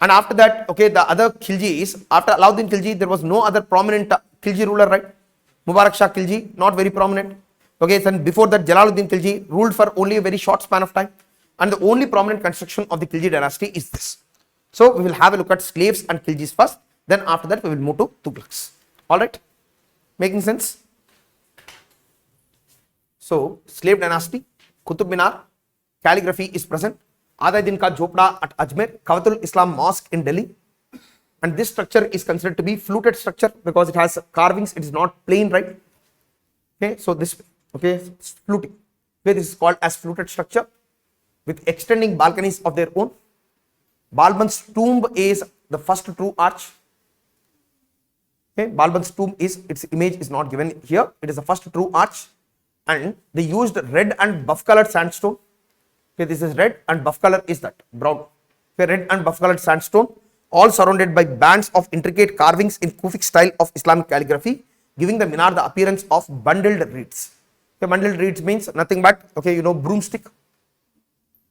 And after that, okay, the other Khiljis, after Alauddin Khilji, there was no other prominent Khilji ruler, right? Mubarak Shah Khilji, not very prominent. Okay, then before that, Jalaluddin Khilji ruled for only a very short span of time. And the only prominent construction of the Khilji dynasty is this. So we will have a look at slaves and Khiljis first. Then after that, we will move to Tughlaqs. Alright? Making sense? So, slave dynasty, Qutub Minar, calligraphy is present. Adai Din Ka Jhopda at Ajmer, Kavatul Islam Mosque in Delhi. And this structure is considered to be fluted structure because it has carvings, it is not plain, right? Okay, so this, okay, it's fluting. Okay, this is called as fluted structure with extending balconies of their own. Balban's tomb is the first true arch. Okay, Balban's tomb is, its image is not given here. It is the first true arch, and they used red and buff colored sandstone. Okay, this is red and buff color is that brown. Okay, red and buff colored sandstone, all surrounded by bands of intricate carvings in Kufic style of Islamic calligraphy, giving the minar the appearance of bundled reeds. Okay, bundled reeds means nothing but, okay, you know, broomstick.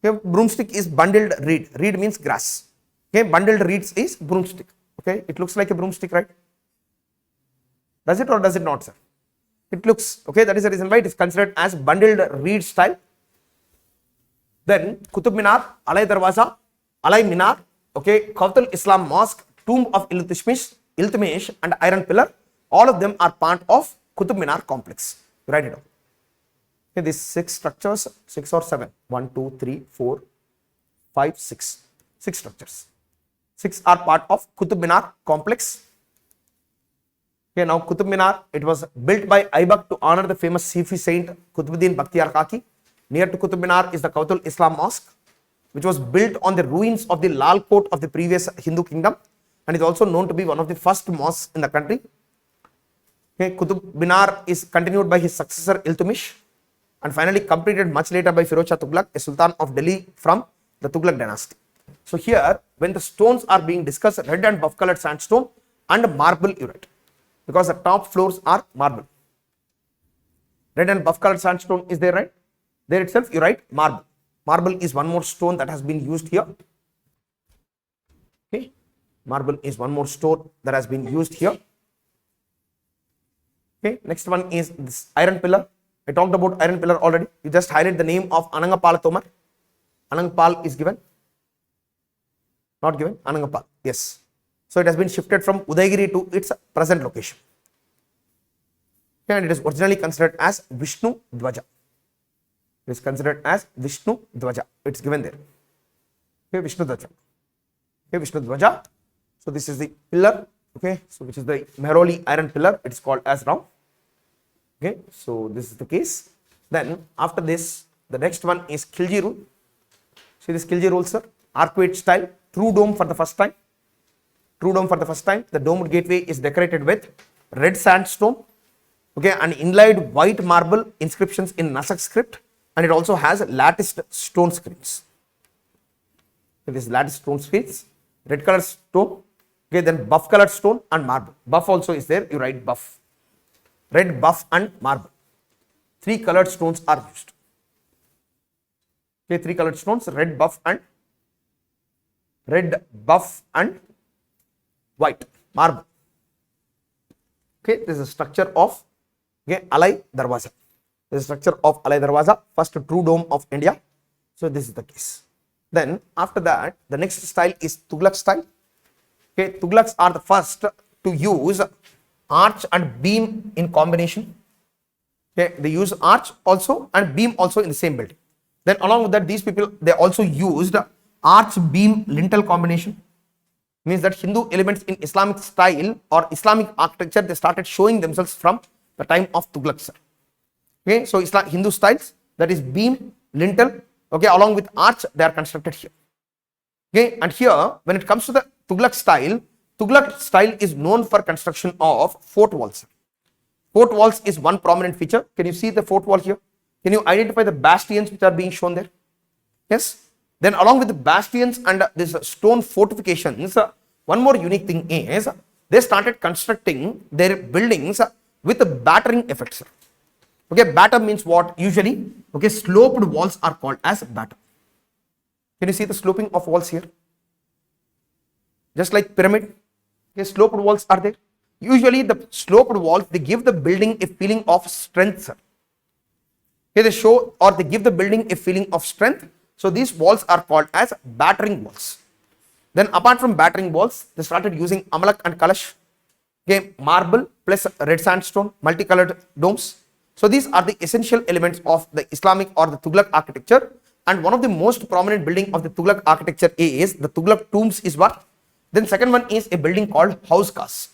Okay, broomstick is bundled reed. Reed means grass. Okay, bundled reeds is broomstick. Okay, it looks like a broomstick, right? Does it or does it not, sir? It looks, okay, that is the reason why it is considered as bundled reed style. Then Qutub Minar, Alai Darwaza, Alai Minar, okay, Kavatul Islam Mosque, tomb of Iltutmish and iron pillar, all of them are part of Qutub Minar complex. Write it down. Okay, these 6 structures, 6 or 7, 1, 2, 3, 4, 5, 6, 6 structures. 6 are part of Qutub Minar complex. Okay, now Qutub Minar, it was built by Aibak to honor the famous Sufi saint Qutbuddin Bakhtiyar Kaki. Near to Qutub Minar is the Kavatul Islam Mosque, which was built on the ruins of the Lal Court of the previous Hindu kingdom, and is also known to be one of the first mosques in the country. Okay, Qutub Minar is continued by his successor Iltutmish, and finally completed much later by Firoz Shah Tughlaq, a sultan of Delhi from the Tughlaq dynasty. So here, when the stones are being discussed, red and buff colored sandstone and marble you write, because the top floors are marble. Red and buff colored sandstone is there, right? There itself you write marble. Marble is one more stone that has been used here. Okay, Marble is one more stone that has been used here. Okay, next one is this iron pillar. I talked about iron pillar already. You just highlight the name of Anangapal Tomar. Anangapal is given. Not given. Anangapal. Yes. So it has been shifted from Udaygiri to its present location. Okay, and it is originally considered as Vishnu Dwaja. It is considered as Vishnu Dwaja. It's given there. Okay, Vishnu Dwaja. Okay, Vishnu Dwaja. So this is the pillar. Okay, so which is the Mehroli iron pillar. It is called as now. Okay, so this is the case. Then after this, the next one is Khilji rule. See this Khilji rule, sir. Arcuate style, true dome for the first time. True dome for the first time. The domed gateway is decorated with red sandstone. Okay, and inlaid white marble inscriptions in Nasak script, and it also has latticed stone screens. So this latticed stone screens, red color stone. Okay, then buff colored stone and marble. Buff also is there. You write buff. Red, buff, and marble. 3 colored stones are used. Okay, 3 colored stones: red, buff, and white marble. Okay, this is a structure of Alai Darwaza. This is a structure of Alai Darwaza, first true dome of India. So this is the case. Then after that, the next style is Tughlaq style. Okay, Tughlaqs are the first to use arch and beam in combination. Okay, they use arch also and beam also in the same building. Then along with that, these people, they also used arch beam lintel combination. Means that Hindu elements in Islamic style or Islamic architecture, they started showing themselves from the time of Tughlaq. Okay, so Hindu styles, that is beam, lintel, okay, along with arch, they are constructed here. Okay, and here when it comes to the Tughlaq style is known for construction of fort walls. Fort walls is one prominent feature. Can you see the fort wall here? Can you identify the bastions which are being shown there? Yes. Then along with the bastions and this stone fortifications, one more unique thing is they started constructing their buildings with a battering effects. Okay, batter means what? Usually, okay, sloped walls are called as batter. Can you see the sloping of walls here? Just like pyramid, okay, sloped walls are there. Usually the sloped walls, they give the building a feeling of strength. Okay, they show or they give the building a feeling of strength. So these walls are called as battering walls. Then apart from battering walls, they started using amalak and kalash. Okay, marble plus red sandstone, multicolored domes. So these are the essential elements of the Islamic or the Tughlaq architecture. And one of the most prominent building of the Tughlaq architecture is the Tughlaq tombs is what? Then second one is a building called House Khas.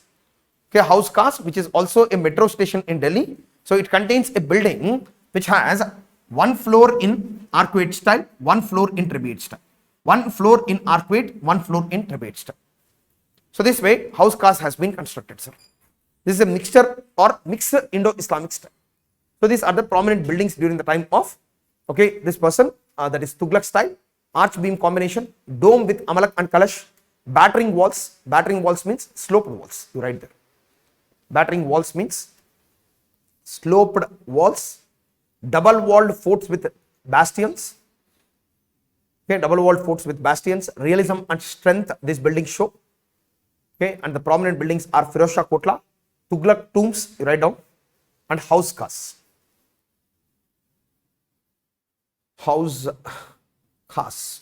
Okay, House Khas, which is also a metro station in Delhi. So it contains a building which has one floor in arcuate style, one floor in trapeze style. One floor in arcuate, one floor in trapeze style. So this way, House Khas has been constructed, sir. This is a mixture or mixed Indo-Islamic style. So these are the prominent buildings during the time of, okay, this person, that is Tughlaq style, arch beam combination, dome with amalak and kalash, battering walls. Battering walls means sloped walls. You write there. Battering walls means sloped walls, double walled forts with bastions. Okay, double walled forts with bastions, realism and strength this building show. Okay, and the prominent buildings are Firoz Shah Kotla, Tughlaq tombs, you write down, and House Khas. House Khas.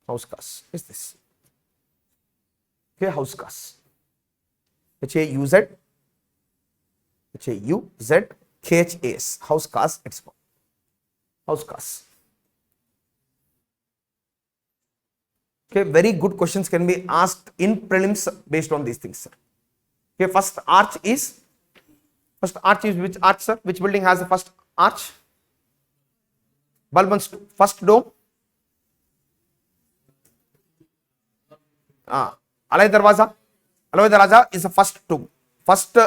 House Khas is this. Okay, House Khas. H-A-U-Z. H-A-U-Z-K-H-A-S. House Khas, it's called. House Khas. Okay, very good questions can be asked in prelims based on these things, sir. Okay, first arch is which arch, sir? Which building has the first arch? Balban's first dome. Alai Darwaza. Alai Darwaza is the first dome, first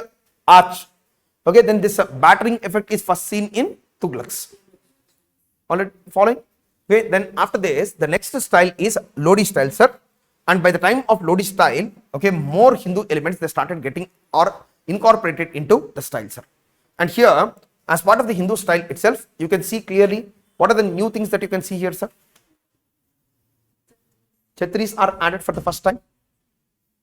arch. Okay, then this battering effect is first seen in Tughlaqs. Alright, following. Okay, then after this, the next style is Lodi style, sir. And by the time of Lodi style, okay, more Hindu elements they started getting or incorporated into the style, sir. And here, as part of the Hindu style itself, you can see clearly what are the new things that you can see here, sir. Chhatris are added for the first time.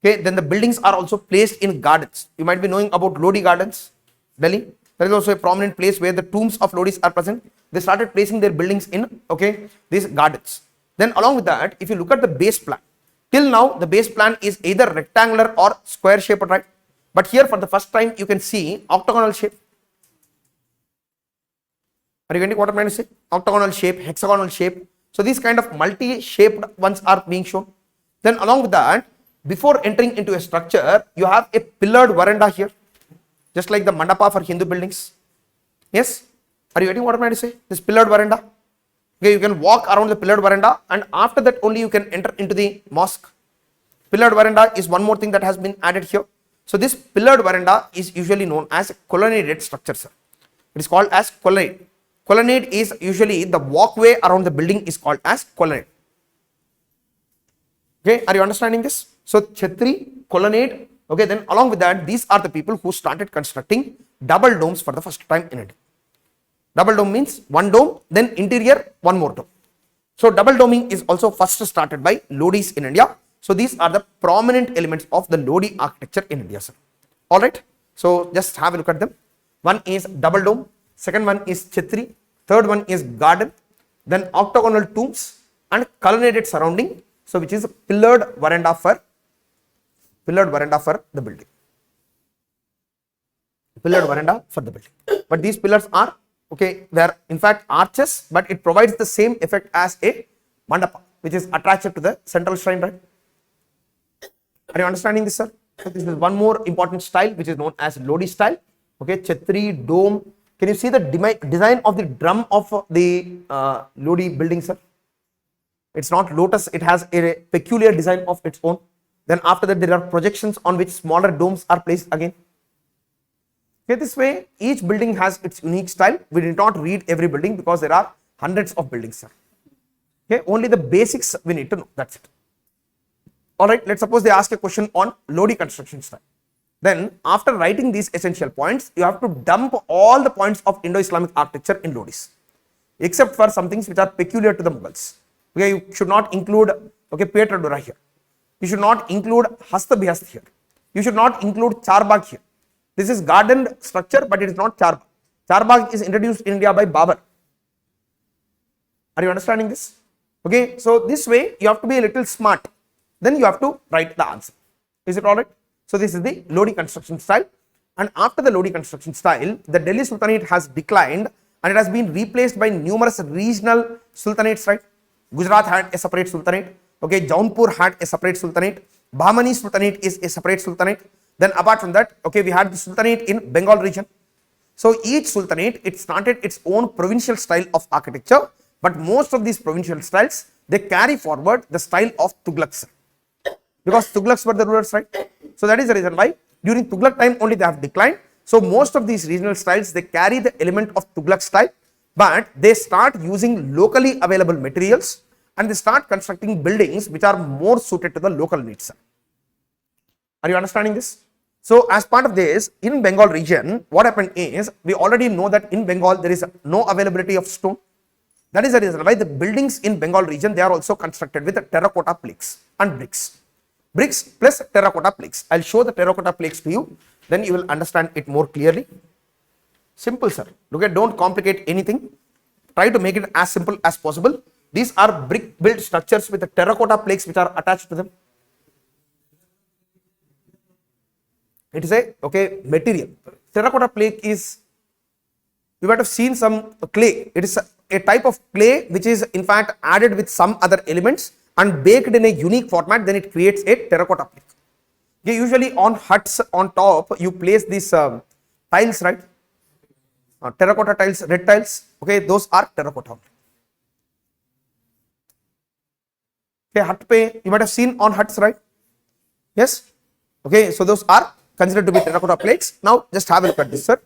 Okay, then the buildings are also placed in gardens. You might be knowing about Lodi gardens, Delhi. There is also a prominent place where the tombs of Lodis are present. They started placing their buildings in, okay, these gardens. Then along with that, if you look at the base plan, till now the base plan is either rectangular or square shaped, right? But here for the first time you can see octagonal shape. Are you getting what I'm trying to say? Octagonal shape, hexagonal shape. So these kind of multi-shaped ones are being shown. Then along with that, before entering into a structure, you have a pillared veranda here, just like the mandapa for Hindu buildings. Yes? Are you getting what I'm trying to say? This pillared veranda. Okay, you can walk around the pillared veranda, and after that only you can enter into the mosque. Pillared veranda is one more thing that has been added here. So this pillared veranda is usually known as colonnaded structure, sir. It is called as colonnade. Colonnade is usually the walkway around the building is called as colonnade. Okay, are you understanding this? So Chhatri, colonnade. Okay, then along with that, these are the people who started constructing double domes for the first time in India. Double dome means one dome, then interior, one more dome. So double doming is also first started by Lodis in India. So these are the prominent elements of the Lodi architecture in India, sir. All right. So just have a look at them. One is double dome. Second one is Chhatri. Third one is garden. Then octagonal tombs and colonnaded surrounding. So which is a pillared veranda for the building. Pillared veranda for the building. But these pillars are, okay, they are in fact arches, but it provides the same effect as a mandapa, which is attached to the central shrine, right? Are you understanding this, sir? So this is one more important style which is known as Lodi style. Okay, Chhatri, dome. Can you see the design of the drum of the Lodi building, sir? It's not lotus, it has a peculiar design of its own. Then after that there are projections on which smaller domes are placed again. Okay, this way each building has its unique style. We did not read every building because there are hundreds of buildings, sir. Okay, only the basics we need to know, that's it. Alright, let's suppose they ask a question on Lodi construction style. Then after writing these essential points, you have to dump all the points of Indo-Islamic architecture in Lodis, except for some things which are peculiar to the Mughals. Okay, you should not include, okay, Pietra Dura here. You should not include Hasta Bihast here. You should not include Charbagh here. This is garden structure, but it is not Charbagh. Charbagh is introduced in India by Babur. Are you understanding this? Okay, so this way you have to be a little smart. Then you have to write the answer. Is it alright? So this is the Lodi construction style. And after the Lodi construction style, the Delhi Sultanate has declined and it has been replaced by numerous regional sultanates, right? Gujarat had a separate sultanate. Okay, Jaunpur had a separate sultanate. Bahmani Sultanate is a separate sultanate. Then apart from that, okay, we had the sultanate in Bengal region. So each sultanate, it started its own provincial style of architecture, but most of these provincial styles, they carry forward the style of Tughlaq, because Tughlaqs were the rulers, right? So that is the reason why during Tughlaq time only they have declined. So most of these regional styles, they carry the element of Tughlaq style, but they start using locally available materials and they start constructing buildings which are more suited to the local needs. Are you understanding this? So as part of this, in Bengal region, what happened is, we already know that in Bengal there is no availability of stone. That is the reason why the buildings in Bengal region, they are also constructed with terracotta flakes and bricks. Bricks plus terracotta flakes. I'll show the terracotta flakes to you, then you will understand it more clearly. Simple, sir. Look at, don't complicate anything. Try to make it as simple as possible. These are brick built structures with the terracotta flakes which are attached to them. It is a, okay, material. Terracotta flake is, you might have seen some clay. It is a type of clay which is in fact added with some other elements and baked in a unique format, then it creates a terracotta flake. Okay, usually on huts on top, you place these tiles, right? Terracotta tiles, red tiles, okay, those are terracotta. Okay, hut pay, you might have seen on huts, right? Yes? Okay, so those are considered to be terracotta flakes. Now just have a look at this, sir.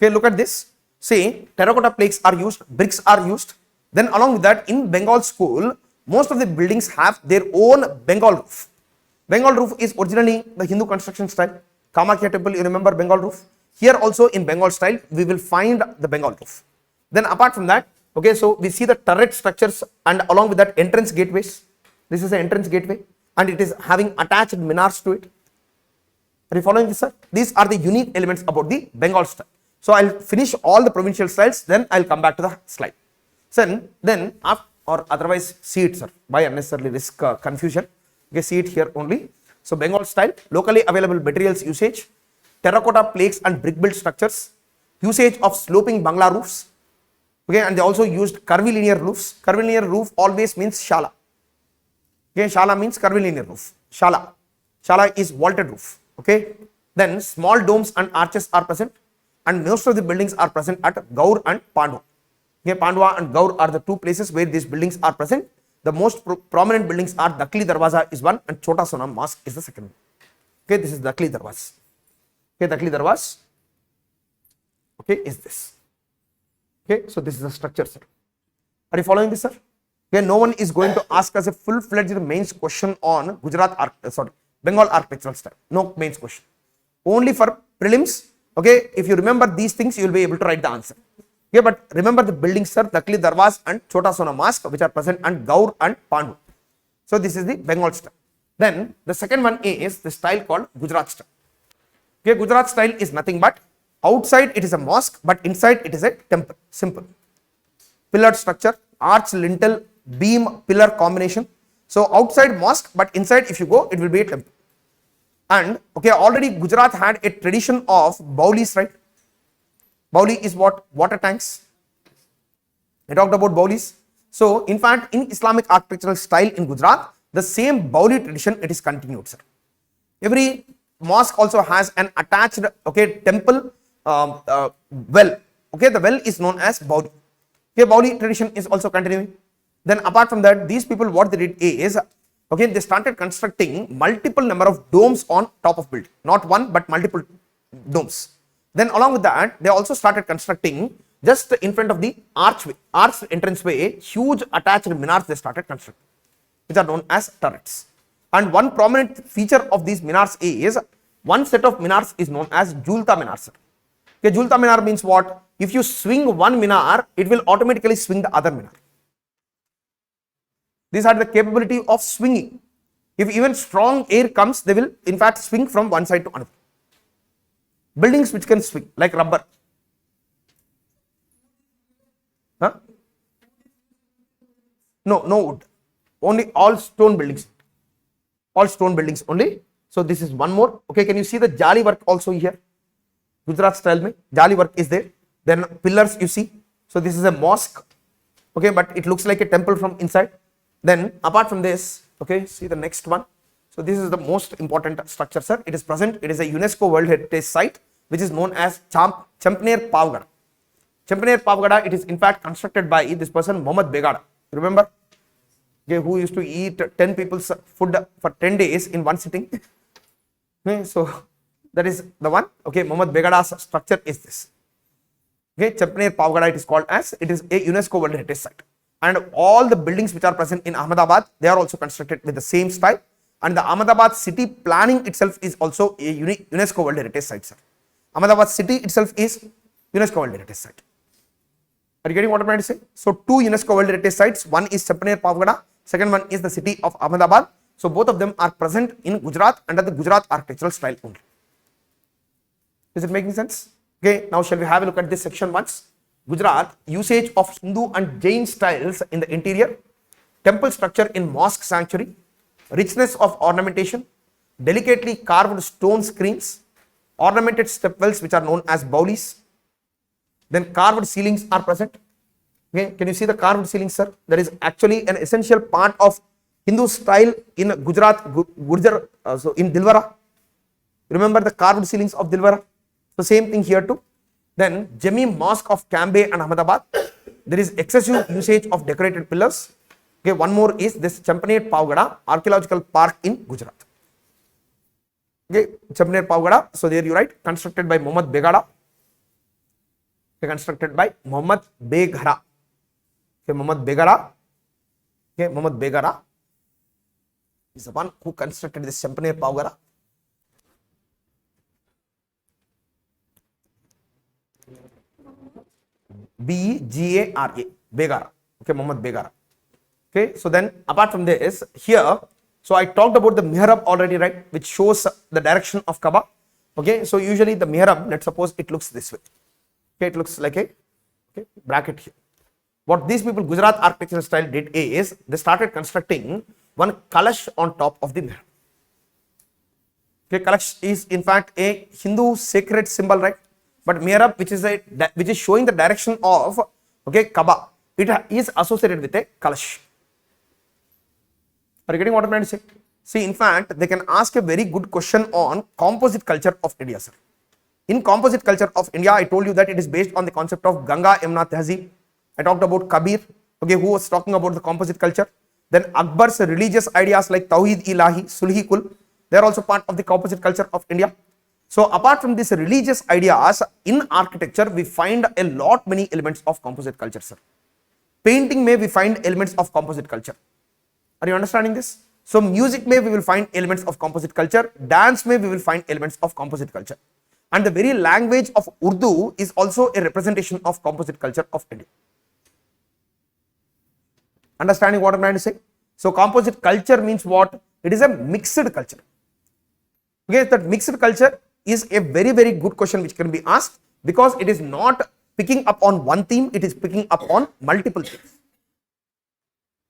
Okay, look at this. See, terracotta flakes are used, bricks are used. Then along with that, in Bengal school, most of the buildings have their own Bengal roof. Bengal roof is originally the Hindu construction style. Kamakya temple, you remember Bengal roof? Here also in Bengal style, we will find the Bengal roof. Then apart from that, okay, so we see the turret structures and along with that entrance gateways. This is the entrance gateway and it is having attached minars to it. Are you following this, sir? These are the unique elements about the Bengal style. So I'll finish all the provincial styles, then I'll come back to the slide. Then or otherwise see it, sir, by unnecessarily risk confusion. Okay, see it here only. So Bengal style, locally available materials usage, terracotta plaques and brick built structures, usage of sloping bangla roofs. Okay, and they also used curvilinear roofs. Curvilinear roof always means shala. Okay, shala means curvilinear roof. Shala is vaulted roof. Okay, then small domes and arches are present, and most of the buildings are present at Gaur and Pandwa. Okay, Pandwa and Gaur are the two places where these buildings are present. The most prominent buildings are Dakhli Darwaza is one and Chota Sonam Mosque is the second one. Okay, this is Dakhli Darwaza. Okay, Dakhli Darwaza. Okay, is this. Okay, so this is the structure, sir. Are you following this, sir? Okay, no one is going to ask us a full-fledged mains question on Bengal architectural style. No mains question. Only for prelims. Okay, if you remember these things, you will be able to write the answer. Okay, but remember the buildings, sir, Dakhli Darwaza and Chota Sona Mosque, which are present at Gaur and Pandu. So this is the Bengal style. Then the second one is the style called Gujarat style. Okay, Gujarat style is nothing but outside it is a mosque, but inside it is a temple. Simple. Pillared structure, arch, lintel, beam, pillar combination. So outside mosque, but inside if you go, it will be a temple. And okay, already Gujarat had a tradition of Baulis, right? Bauli is what? Water tanks. I talked about Baulis. So in fact, in Islamic architectural style in Gujarat, the same Bauli tradition, it is continued, sir. Every mosque also has an attached, okay, temple well. Okay, the well is known as Bauli. Okay, Bauli tradition is also continuing. Then apart from that, these people, what they did is, okay, they started constructing multiple number of domes on top of building. Not one, but multiple domes. Then along with that, they also started constructing just in front of the archway, arch entranceway, huge attached minars they started constructing, which are known as turrets. And one prominent feature of these minars is, one set of minars is known as Julta minars. Okay, Julta minar means what? If you swing one minar, it will automatically swing the other minar. These are the capability of swinging. If even strong air comes, they will in fact swing from one side to another. Buildings which can swing like rubber. Huh? No wood. Only all stone buildings. All stone buildings only. So this is one more. Okay, can you see the jali work also here? Gujarat style mein jali work is there. Then pillars you see. So this is a mosque. Okay, but it looks like a temple from inside. Then apart from this, okay, see the next one. So this is the most important structure, sir. It is present. It is a UNESCO World Heritage Site, which is known as Champner Pavgada. Champner Pavgada, it is in fact constructed by this person, Muhammad Begada. Remember? Okay, who used to eat 10 people's food for 10 days in one sitting. Okay, so that is the one. Okay, Muhammad Begada's structure is this. Okay, Champner Pavgada, it is called as, it is a UNESCO World Heritage Site. And all the buildings which are present in Ahmedabad, they are also constructed with the same style. And the Ahmedabad city planning itself is also a UNESCO World Heritage Site, sir. Ahmedabad city itself is UNESCO World Heritage Site. Are you getting what I'm trying to say? So two UNESCO World Heritage Sites, one is Champner Pavgada, second one is the city of Ahmedabad. So both of them are present in Gujarat under the Gujarat architectural style only. Is it making sense? Okay, now shall we have a look at this section once? Gujarat, usage of Hindu and Jain styles in the interior, temple structure in mosque sanctuary, richness of ornamentation, delicately carved stone screens, ornamented stepwells which are known as baulis, then carved ceilings are present. Okay, can you see the carved ceilings, sir? That is actually an essential part of Hindu style in Gujarat, Gurjar, so in Dilwara. Remember the carved ceilings of Dilwara? So same thing here too. Then Jami Mosque of Cambay and Ahmedabad. There is excessive usage of decorated pillars. Okay, one more is this Champner Pavgada Archaeological Park in Gujarat. Okay, Champner Pavgada. So there you write, constructed by Muhammad Begada. Okay, constructed by Muhammad Beghara. Okay, Muhammad Begara. Okay, Muhammad Begara is the one who constructed this Champner Pavgada. Begara, okay, Muhammad Begara. Okay, so then apart from this, here, so I talked about the mihrab already, right, which shows the direction of Kaaba. Okay, so usually the mihrab, let's suppose it looks this way. Okay, it looks like a bracket here. What these people, Gujarat architectural style, did is they started constructing one kalash on top of the mihrab. Okay, kalash is in fact a Hindu sacred symbol, right? But mihrab, which is showing the direction of Kaaba, it is associated with a kalash. Are you getting what I'm trying to say? See, in fact, they can ask a very good question on composite culture of India, sir. In composite culture of India, I told you that it is based on the concept of Ganga Yamuna Tehzeeb. I talked about Kabir, who was talking about the composite culture. Then Akbar's religious ideas like Tawheed Ilahi, Sulhi Kul, they are also part of the composite culture of India. So apart from these religious ideas, in architecture, we find a lot many elements of composite culture, sir. Painting may we find elements of composite culture. Are you understanding this? So music may we will find elements of composite culture, dance may we will find elements of composite culture. And the very language of Urdu is also a representation of composite culture of India. Understanding what I'm trying to say? So composite culture means what? It is a mixed culture. Okay, that mixed culture is a very, very good question which can be asked, because it is not picking up on one theme, it is picking up on multiple themes.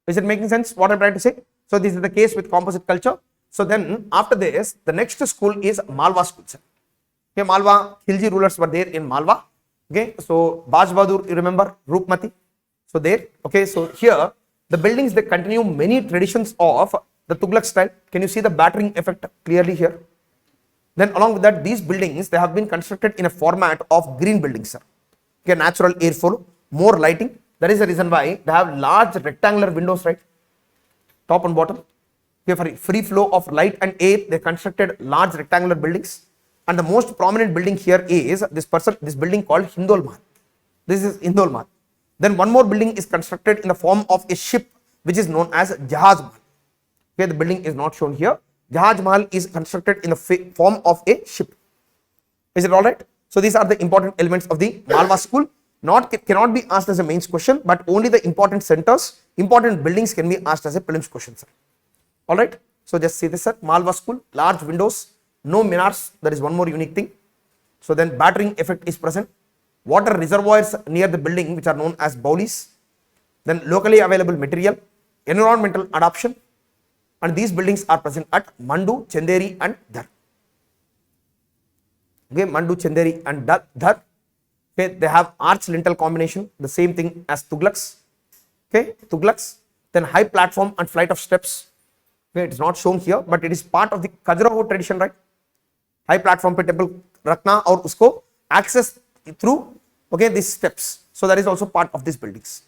Is it making sense what I'm trying to say? So this is the case with composite culture. So then after this, the next school is Malwa school, sir. Okay, Malwa, Khilji rulers were there in Malwa. Okay, so Baj Bahadur, you remember, Roopmati. So there, okay, so here the buildings, they continue many traditions of the Tughlaq style. Can you see the battering effect clearly here? Then along with that, these buildings, they have been constructed in a format of green buildings, sir. Okay, natural airflow, more lighting. That is the reason why they have large rectangular windows, right? Top and bottom. Okay, for free flow of light and air, they constructed large rectangular buildings. And the most prominent building here is this building called Hindol Mahal. This is Hindol Mahal. Then one more building is constructed in the form of a ship, which is known as Jahaz Mahal. Okay, the building is not shown here. Jahaz Mahal is constructed in the form of a ship. Is it all right? So these are the important elements of the Malwa school. Cannot be asked as a mains question, but only the important centers, important buildings can be asked as a prelims question, sir. All right. So just see this, sir. Malwa school, large windows, no minars. That is one more unique thing. So then battering effect is present. Water reservoirs near the building, which are known as boulis. Then locally available material, environmental adoption, and these buildings are present at Mandu, Chanderi and Dhar. Okay, Mandu, Chanderi and Dhar. Okay, they have arch lintel combination, the same thing as Tughlaqs. Okay, Tughlaqs. Then high platform and flight of steps. Okay, it is not shown here, but it is part of the Khajuraho tradition, right? High platform pe temple rakna aur usko access through these steps. So that is also part of these buildings.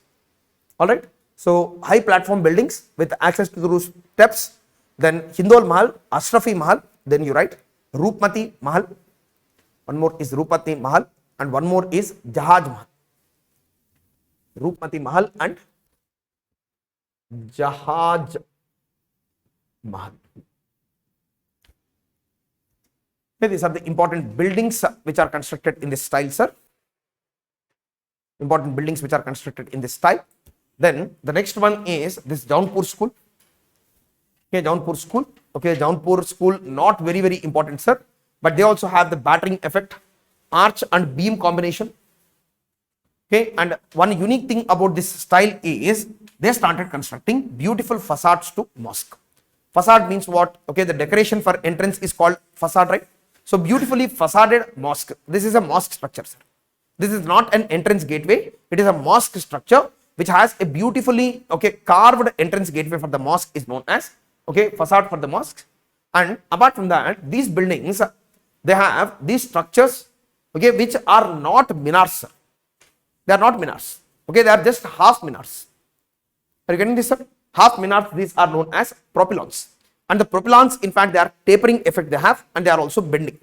All right. So high platform buildings with access to those steps. Then Hindol Mahal, Ashrafi Mahal. Then you write Roopmati Mahal. One more is Roopmati Mahal, and one more is Jahaj Mahal. Roopmati Mahal and Jahaj Mahal. Okay, these are the important buildings which are constructed in this style, sir. Important buildings which are constructed in this style. Then the next one is this Jaunpur school. Okay, Jaunpur school. Okay, Jaunpur school, not very, very important, sir. But they also have the battering effect, arch and beam combination. Okay, and one unique thing about this style is they started constructing beautiful facades to mosque. Facade means what? Okay, the decoration for entrance is called facade, right? So beautifully facaded mosque. This is a mosque structure, sir. This is not an entrance gateway. It is a mosque structure which has a beautifully carved entrance gateway for the mosque is known as facade for the mosque. And apart from that, these buildings, they have these structures which are not minars, sir. They are not minars. Okay, they are just half minars. Are you getting this, sir? Half minars, these are known as propylons. And the propylons, in fact, they are tapering effect they have, and they are also bending.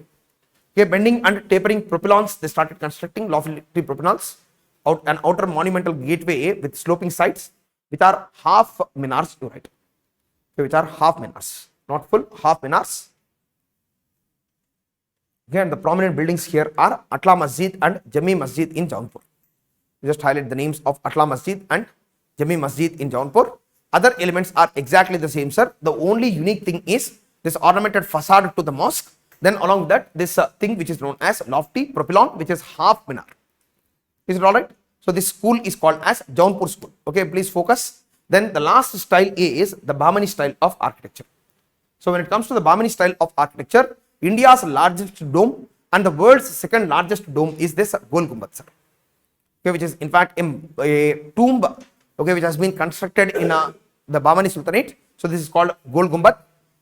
Okay, bending and tapering propylons, they started constructing lofty propylons, an outer monumental gateway with sloping sides, which are half minars, you write. Okay, which are half minars, not full, half minars. Again, the prominent buildings here are Atla Masjid and Jami Masjid in Jaunpur. Just highlight the names of Atla Masjid and Jami Masjid in Jaunpur. other elements are exactly the same, sir. The only unique thing is this ornamented facade to the mosque. Then along with that, this thing which is known as lofty propylon, which is half minar. Is it all right? So this school is called as Jaunpur school. Okay, please focus. Then the last style is the Bahmani style of architecture. So when it comes to the Bahmani style of architecture, India's largest dome and the world's second largest dome is this Gol Gumbad, sir. Okay, which is in fact a tomb, okay, which has been constructed in the Bahmani Sultanate. So this is called Gol Gumbad.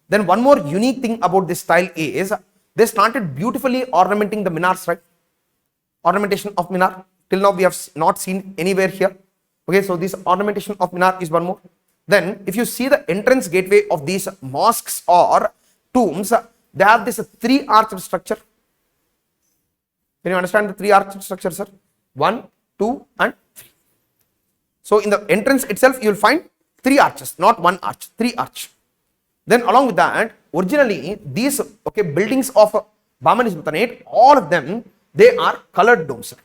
Then one more unique thing about this style is they started beautifully ornamenting the minars, right? Ornamentation of minar. Till now we have not seen anywhere here. Okay, so this ornamentation of minar is one more. Then if you see the entrance gateway of these mosques or tombs, they have this three arched structure. Can you understand the three arched structure, sir? 1, 2 and 3. So in the entrance itself you will find three arches, not one arch, three arch. Then along with that, originally these buildings of Bahmani Sultanate, all of them, they are colored domes, sir.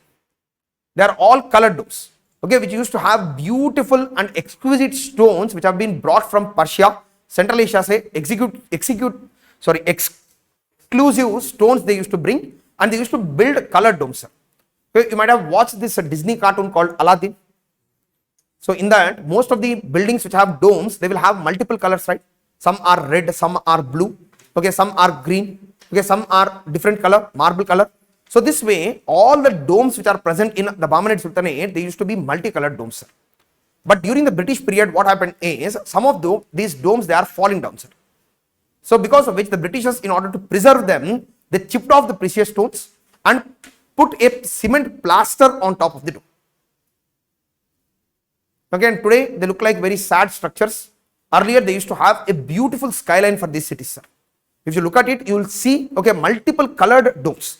They are all colored domes, okay, which used to have beautiful and exquisite stones which have been brought from Persia, Central Asia, say exclusive stones they used to bring, and they used to build colored domes, sir. Okay, you might have watched this Disney cartoon called Aladdin. So in that, most of the buildings which have domes, they will have multiple colors, right? Some are red, some are blue, okay, some are green, okay, some are different color, marble color. So this way, all the domes which are present in the Bahmani Sultanate, they used to be multicolored domes, sir. But during the British period, what happened is, some of these domes, they are falling down, sir. So because of which the Britishers, in order to preserve them, they chipped off the precious stones and put a cement plaster on top of the dome. Again, today they look like very sad structures. Earlier they used to have a beautiful skyline for these cities, sir. If you look at it, you will see, okay, multiple colored domes.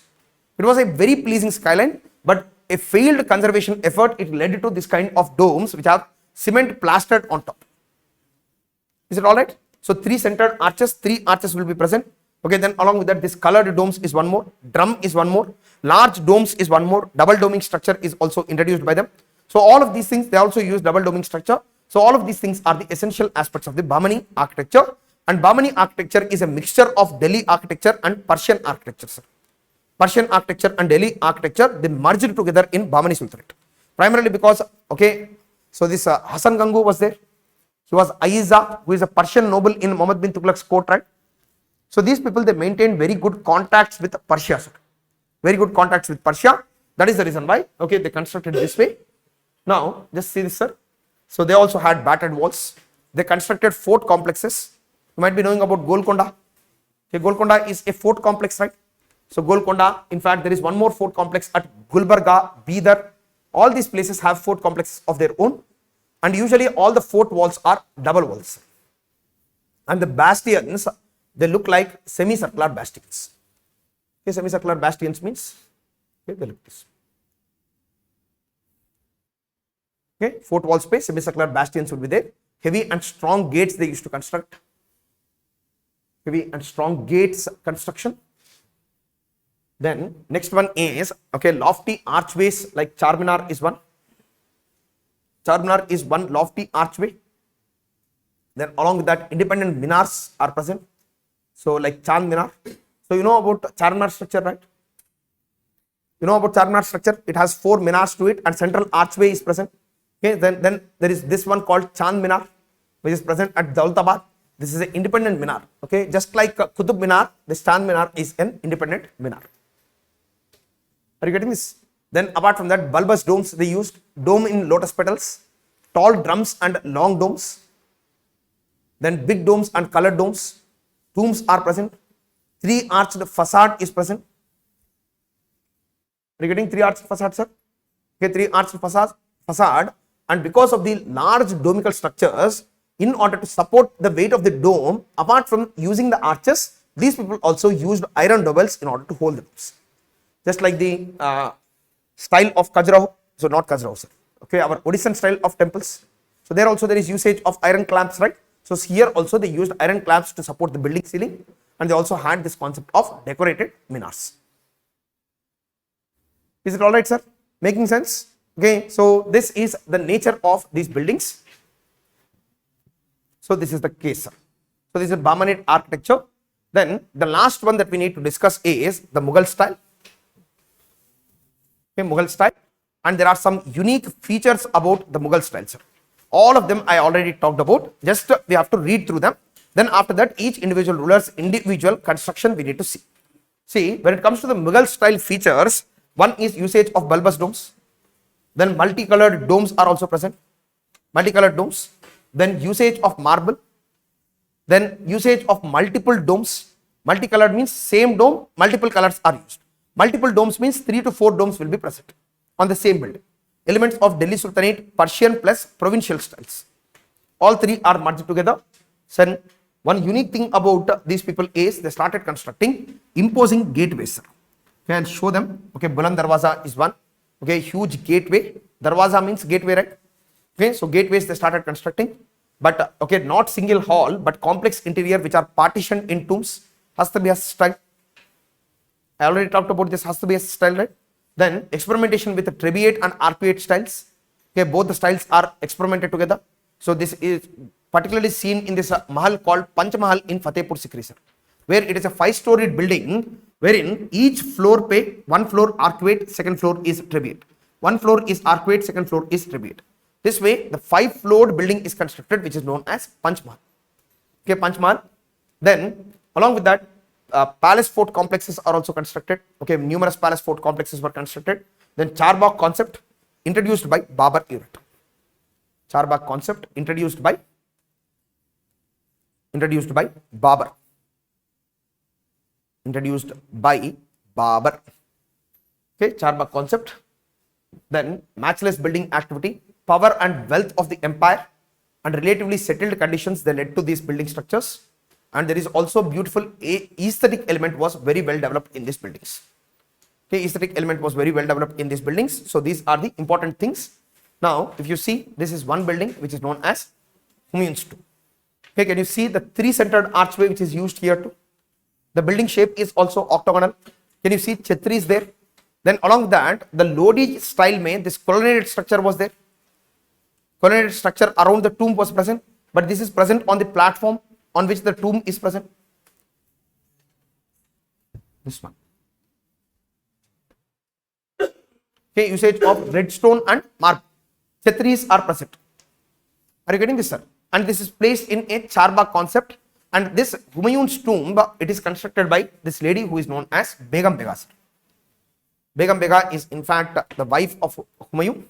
It was a very pleasing skyline, but a failed conservation effort, it led to this kind of domes which have cement plastered on top. Is it all right? So three centered arches, three arches will be present. Okay, then along with that, this colored domes is one more, drum is one more, large domes is one more, double doming structure is also introduced by them. So all of these things, they also use double doming structure. So all of these things are the essential aspects of the Bahmani architecture, and Bahmani architecture is a mixture of Delhi architecture and Persian architecture, sir. Persian architecture and Delhi architecture, they merged together in Bahmani Sultanate. Primarily because, okay, so this Hassan Gangu was there. He was Aiza, who is a Persian noble in Muhammad bin Tughlaq's court, right? So these people, they maintained very good contacts with Persia, sir. Very good contacts with Persia. That is the reason why, okay, they constructed this way. Now, just see this, sir. So they also had battered walls. They constructed fort complexes. You might be knowing about Golconda. Okay, Golconda is a fort complex, right? So Golconda, in fact, there is one more fort complex at Gulbarga, Bidar. All these places have fort complexes of their own. And usually all the fort walls are double walls. And the bastions, they look like semicircular bastions. Okay, semicircular bastions means, okay, they look this. Okay, fort wall space, semicircular bastions would be there. Heavy and strong gates they used to construct. Heavy and strong gates construction. Then next one is, okay, lofty archways like Charminar is one. Charminar is one lofty archway. Then along with that, independent minars are present. So like Chand Minar. So you know about Charminar structure, right? You know about Charminar structure. It has 4 minars to it and central archway is present. Okay, then there is this one called Chand Minar, which is present at Daulatabad. This is an independent minar. Okay, just like Qutub Minar, this Chand Minar is an independent minar. Are you getting this? Then apart from that, bulbous domes, they used dome in lotus petals, tall drums and long domes. Then big domes and colored domes. Tombs are present. 3 arched facade is present. Are you getting 3 arched facade, sir? Okay, 3 arched facade. And because of the large domical structures, in order to support the weight of the dome, apart from using the arches, these people also used iron dowels in order to hold the domes. Just like the style of Khajuraho, so not Khajuraho, sir. Okay, our Odishan style of temples. So there also there is usage of iron clamps, right? So here also they used iron clamps to support the building ceiling, and they also had this concept of decorated minars. Is it all right, sir? Making sense? Okay, so this is the nature of these buildings. So this is the case, sir. So this is Bahmani architecture. Then the last one that we need to discuss is the Mughal style. Okay, Mughal style, and there are some unique features about the Mughal style, sir. All of them I already talked about. Just we have to read through them. Then after that, each individual ruler's individual construction we need to see. See, when it comes to the Mughal style features, one is usage of bulbous domes. Then multicolored domes are also present. Multicolored domes. Then usage of marble. Then usage of multiple domes. Multicolored means same dome, multiple colors are used. Multiple domes means 3 to 4 domes will be present on the same building. Elements of Delhi Sultanate, Persian plus provincial styles. All three are merged together. So one unique thing about these people is they started constructing imposing gateways. Okay, I'll show them. Okay, Buland Darwaza is one. Okay, huge gateway. Darwaza means gateway, right? Okay, so gateways they started constructing. But okay, not single hall, but complex interior which are partitioned in tombs. Hastabhyas style. I already talked about this Hastabhyas style, right? Then experimentation with the Trebiate and Arcuate styles. Okay, both the styles are experimented together. So this is particularly seen in this mahal called Panch Mahal in Fatehpur Sikri, sir, where it is a 5-storied building wherein each floor one floor arcuate, second floor is Trebiate. One floor is arcuate, second floor is Trebiate. This way, the 5-floored building is constructed, which is known as Panch Mahal. Okay, Panch Mahal. Then, along with that, palace fort complexes are also constructed. Okay, numerous palace fort complexes were constructed. Then Charbagh concept introduced by Babur era. Charbagh concept introduced by Babur. Introduced by Babur. Okay, Charbagh concept. Then matchless building activity, power and wealth of the empire, and relatively settled conditions that led to these building structures. And there is also beautiful aesthetic element was very well developed in these buildings. Okay, aesthetic element was very well developed in these buildings. So these are the important things. Now, if you see, this is one building which is known as Humayun's tomb. Okay, can you see the 3-centered archway which is used here too? The building shape is also octagonal. Can you see Chetris there? Then along with that, the Lodi style this colonnaded structure was there. Colonnaded structure around the tomb was present, but this is present on the platform on which the tomb is present. This one. Okay, usage of red stone and marble. Chetris are present. Are you getting this, sir? And this is placed in a Charbagh concept. And this Humayun's tomb, it is constructed by this lady who is known as Begum Bega, sir. Begum Bega is in fact the wife of Humayun,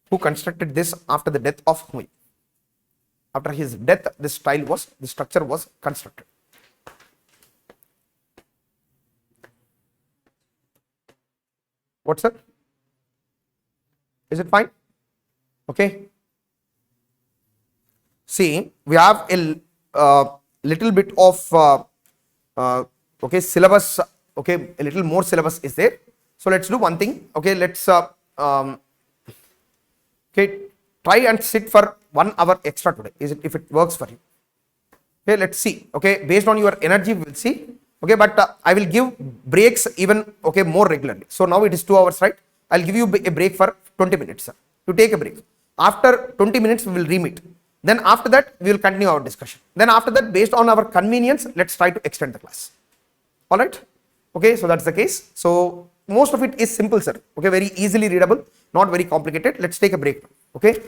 who constructed this after the death of Humayun. After his death, this structure was constructed. What's that? Is it fine? Okay. See, we have a little bit of okay syllabus. Okay, a little more syllabus is there. So let's do one thing. Okay, let's okay, try and sit for 1 hour extra today. If it works for you? Okay, let's see. Okay, based on your energy, we will see. Okay, but I will give breaks even okay more regularly. So now it is 2 hours, right? I'll give you a break for 20 minutes, sir. You take a break. After 20 minutes, we will re-meet. Then after that, we will continue our discussion. Then after that, based on our convenience, let's try to extend the class. All right? Okay, so that's the case. So most of it is simple, sir. Okay, very easily readable, not very complicated. Let's take a break now. Okay.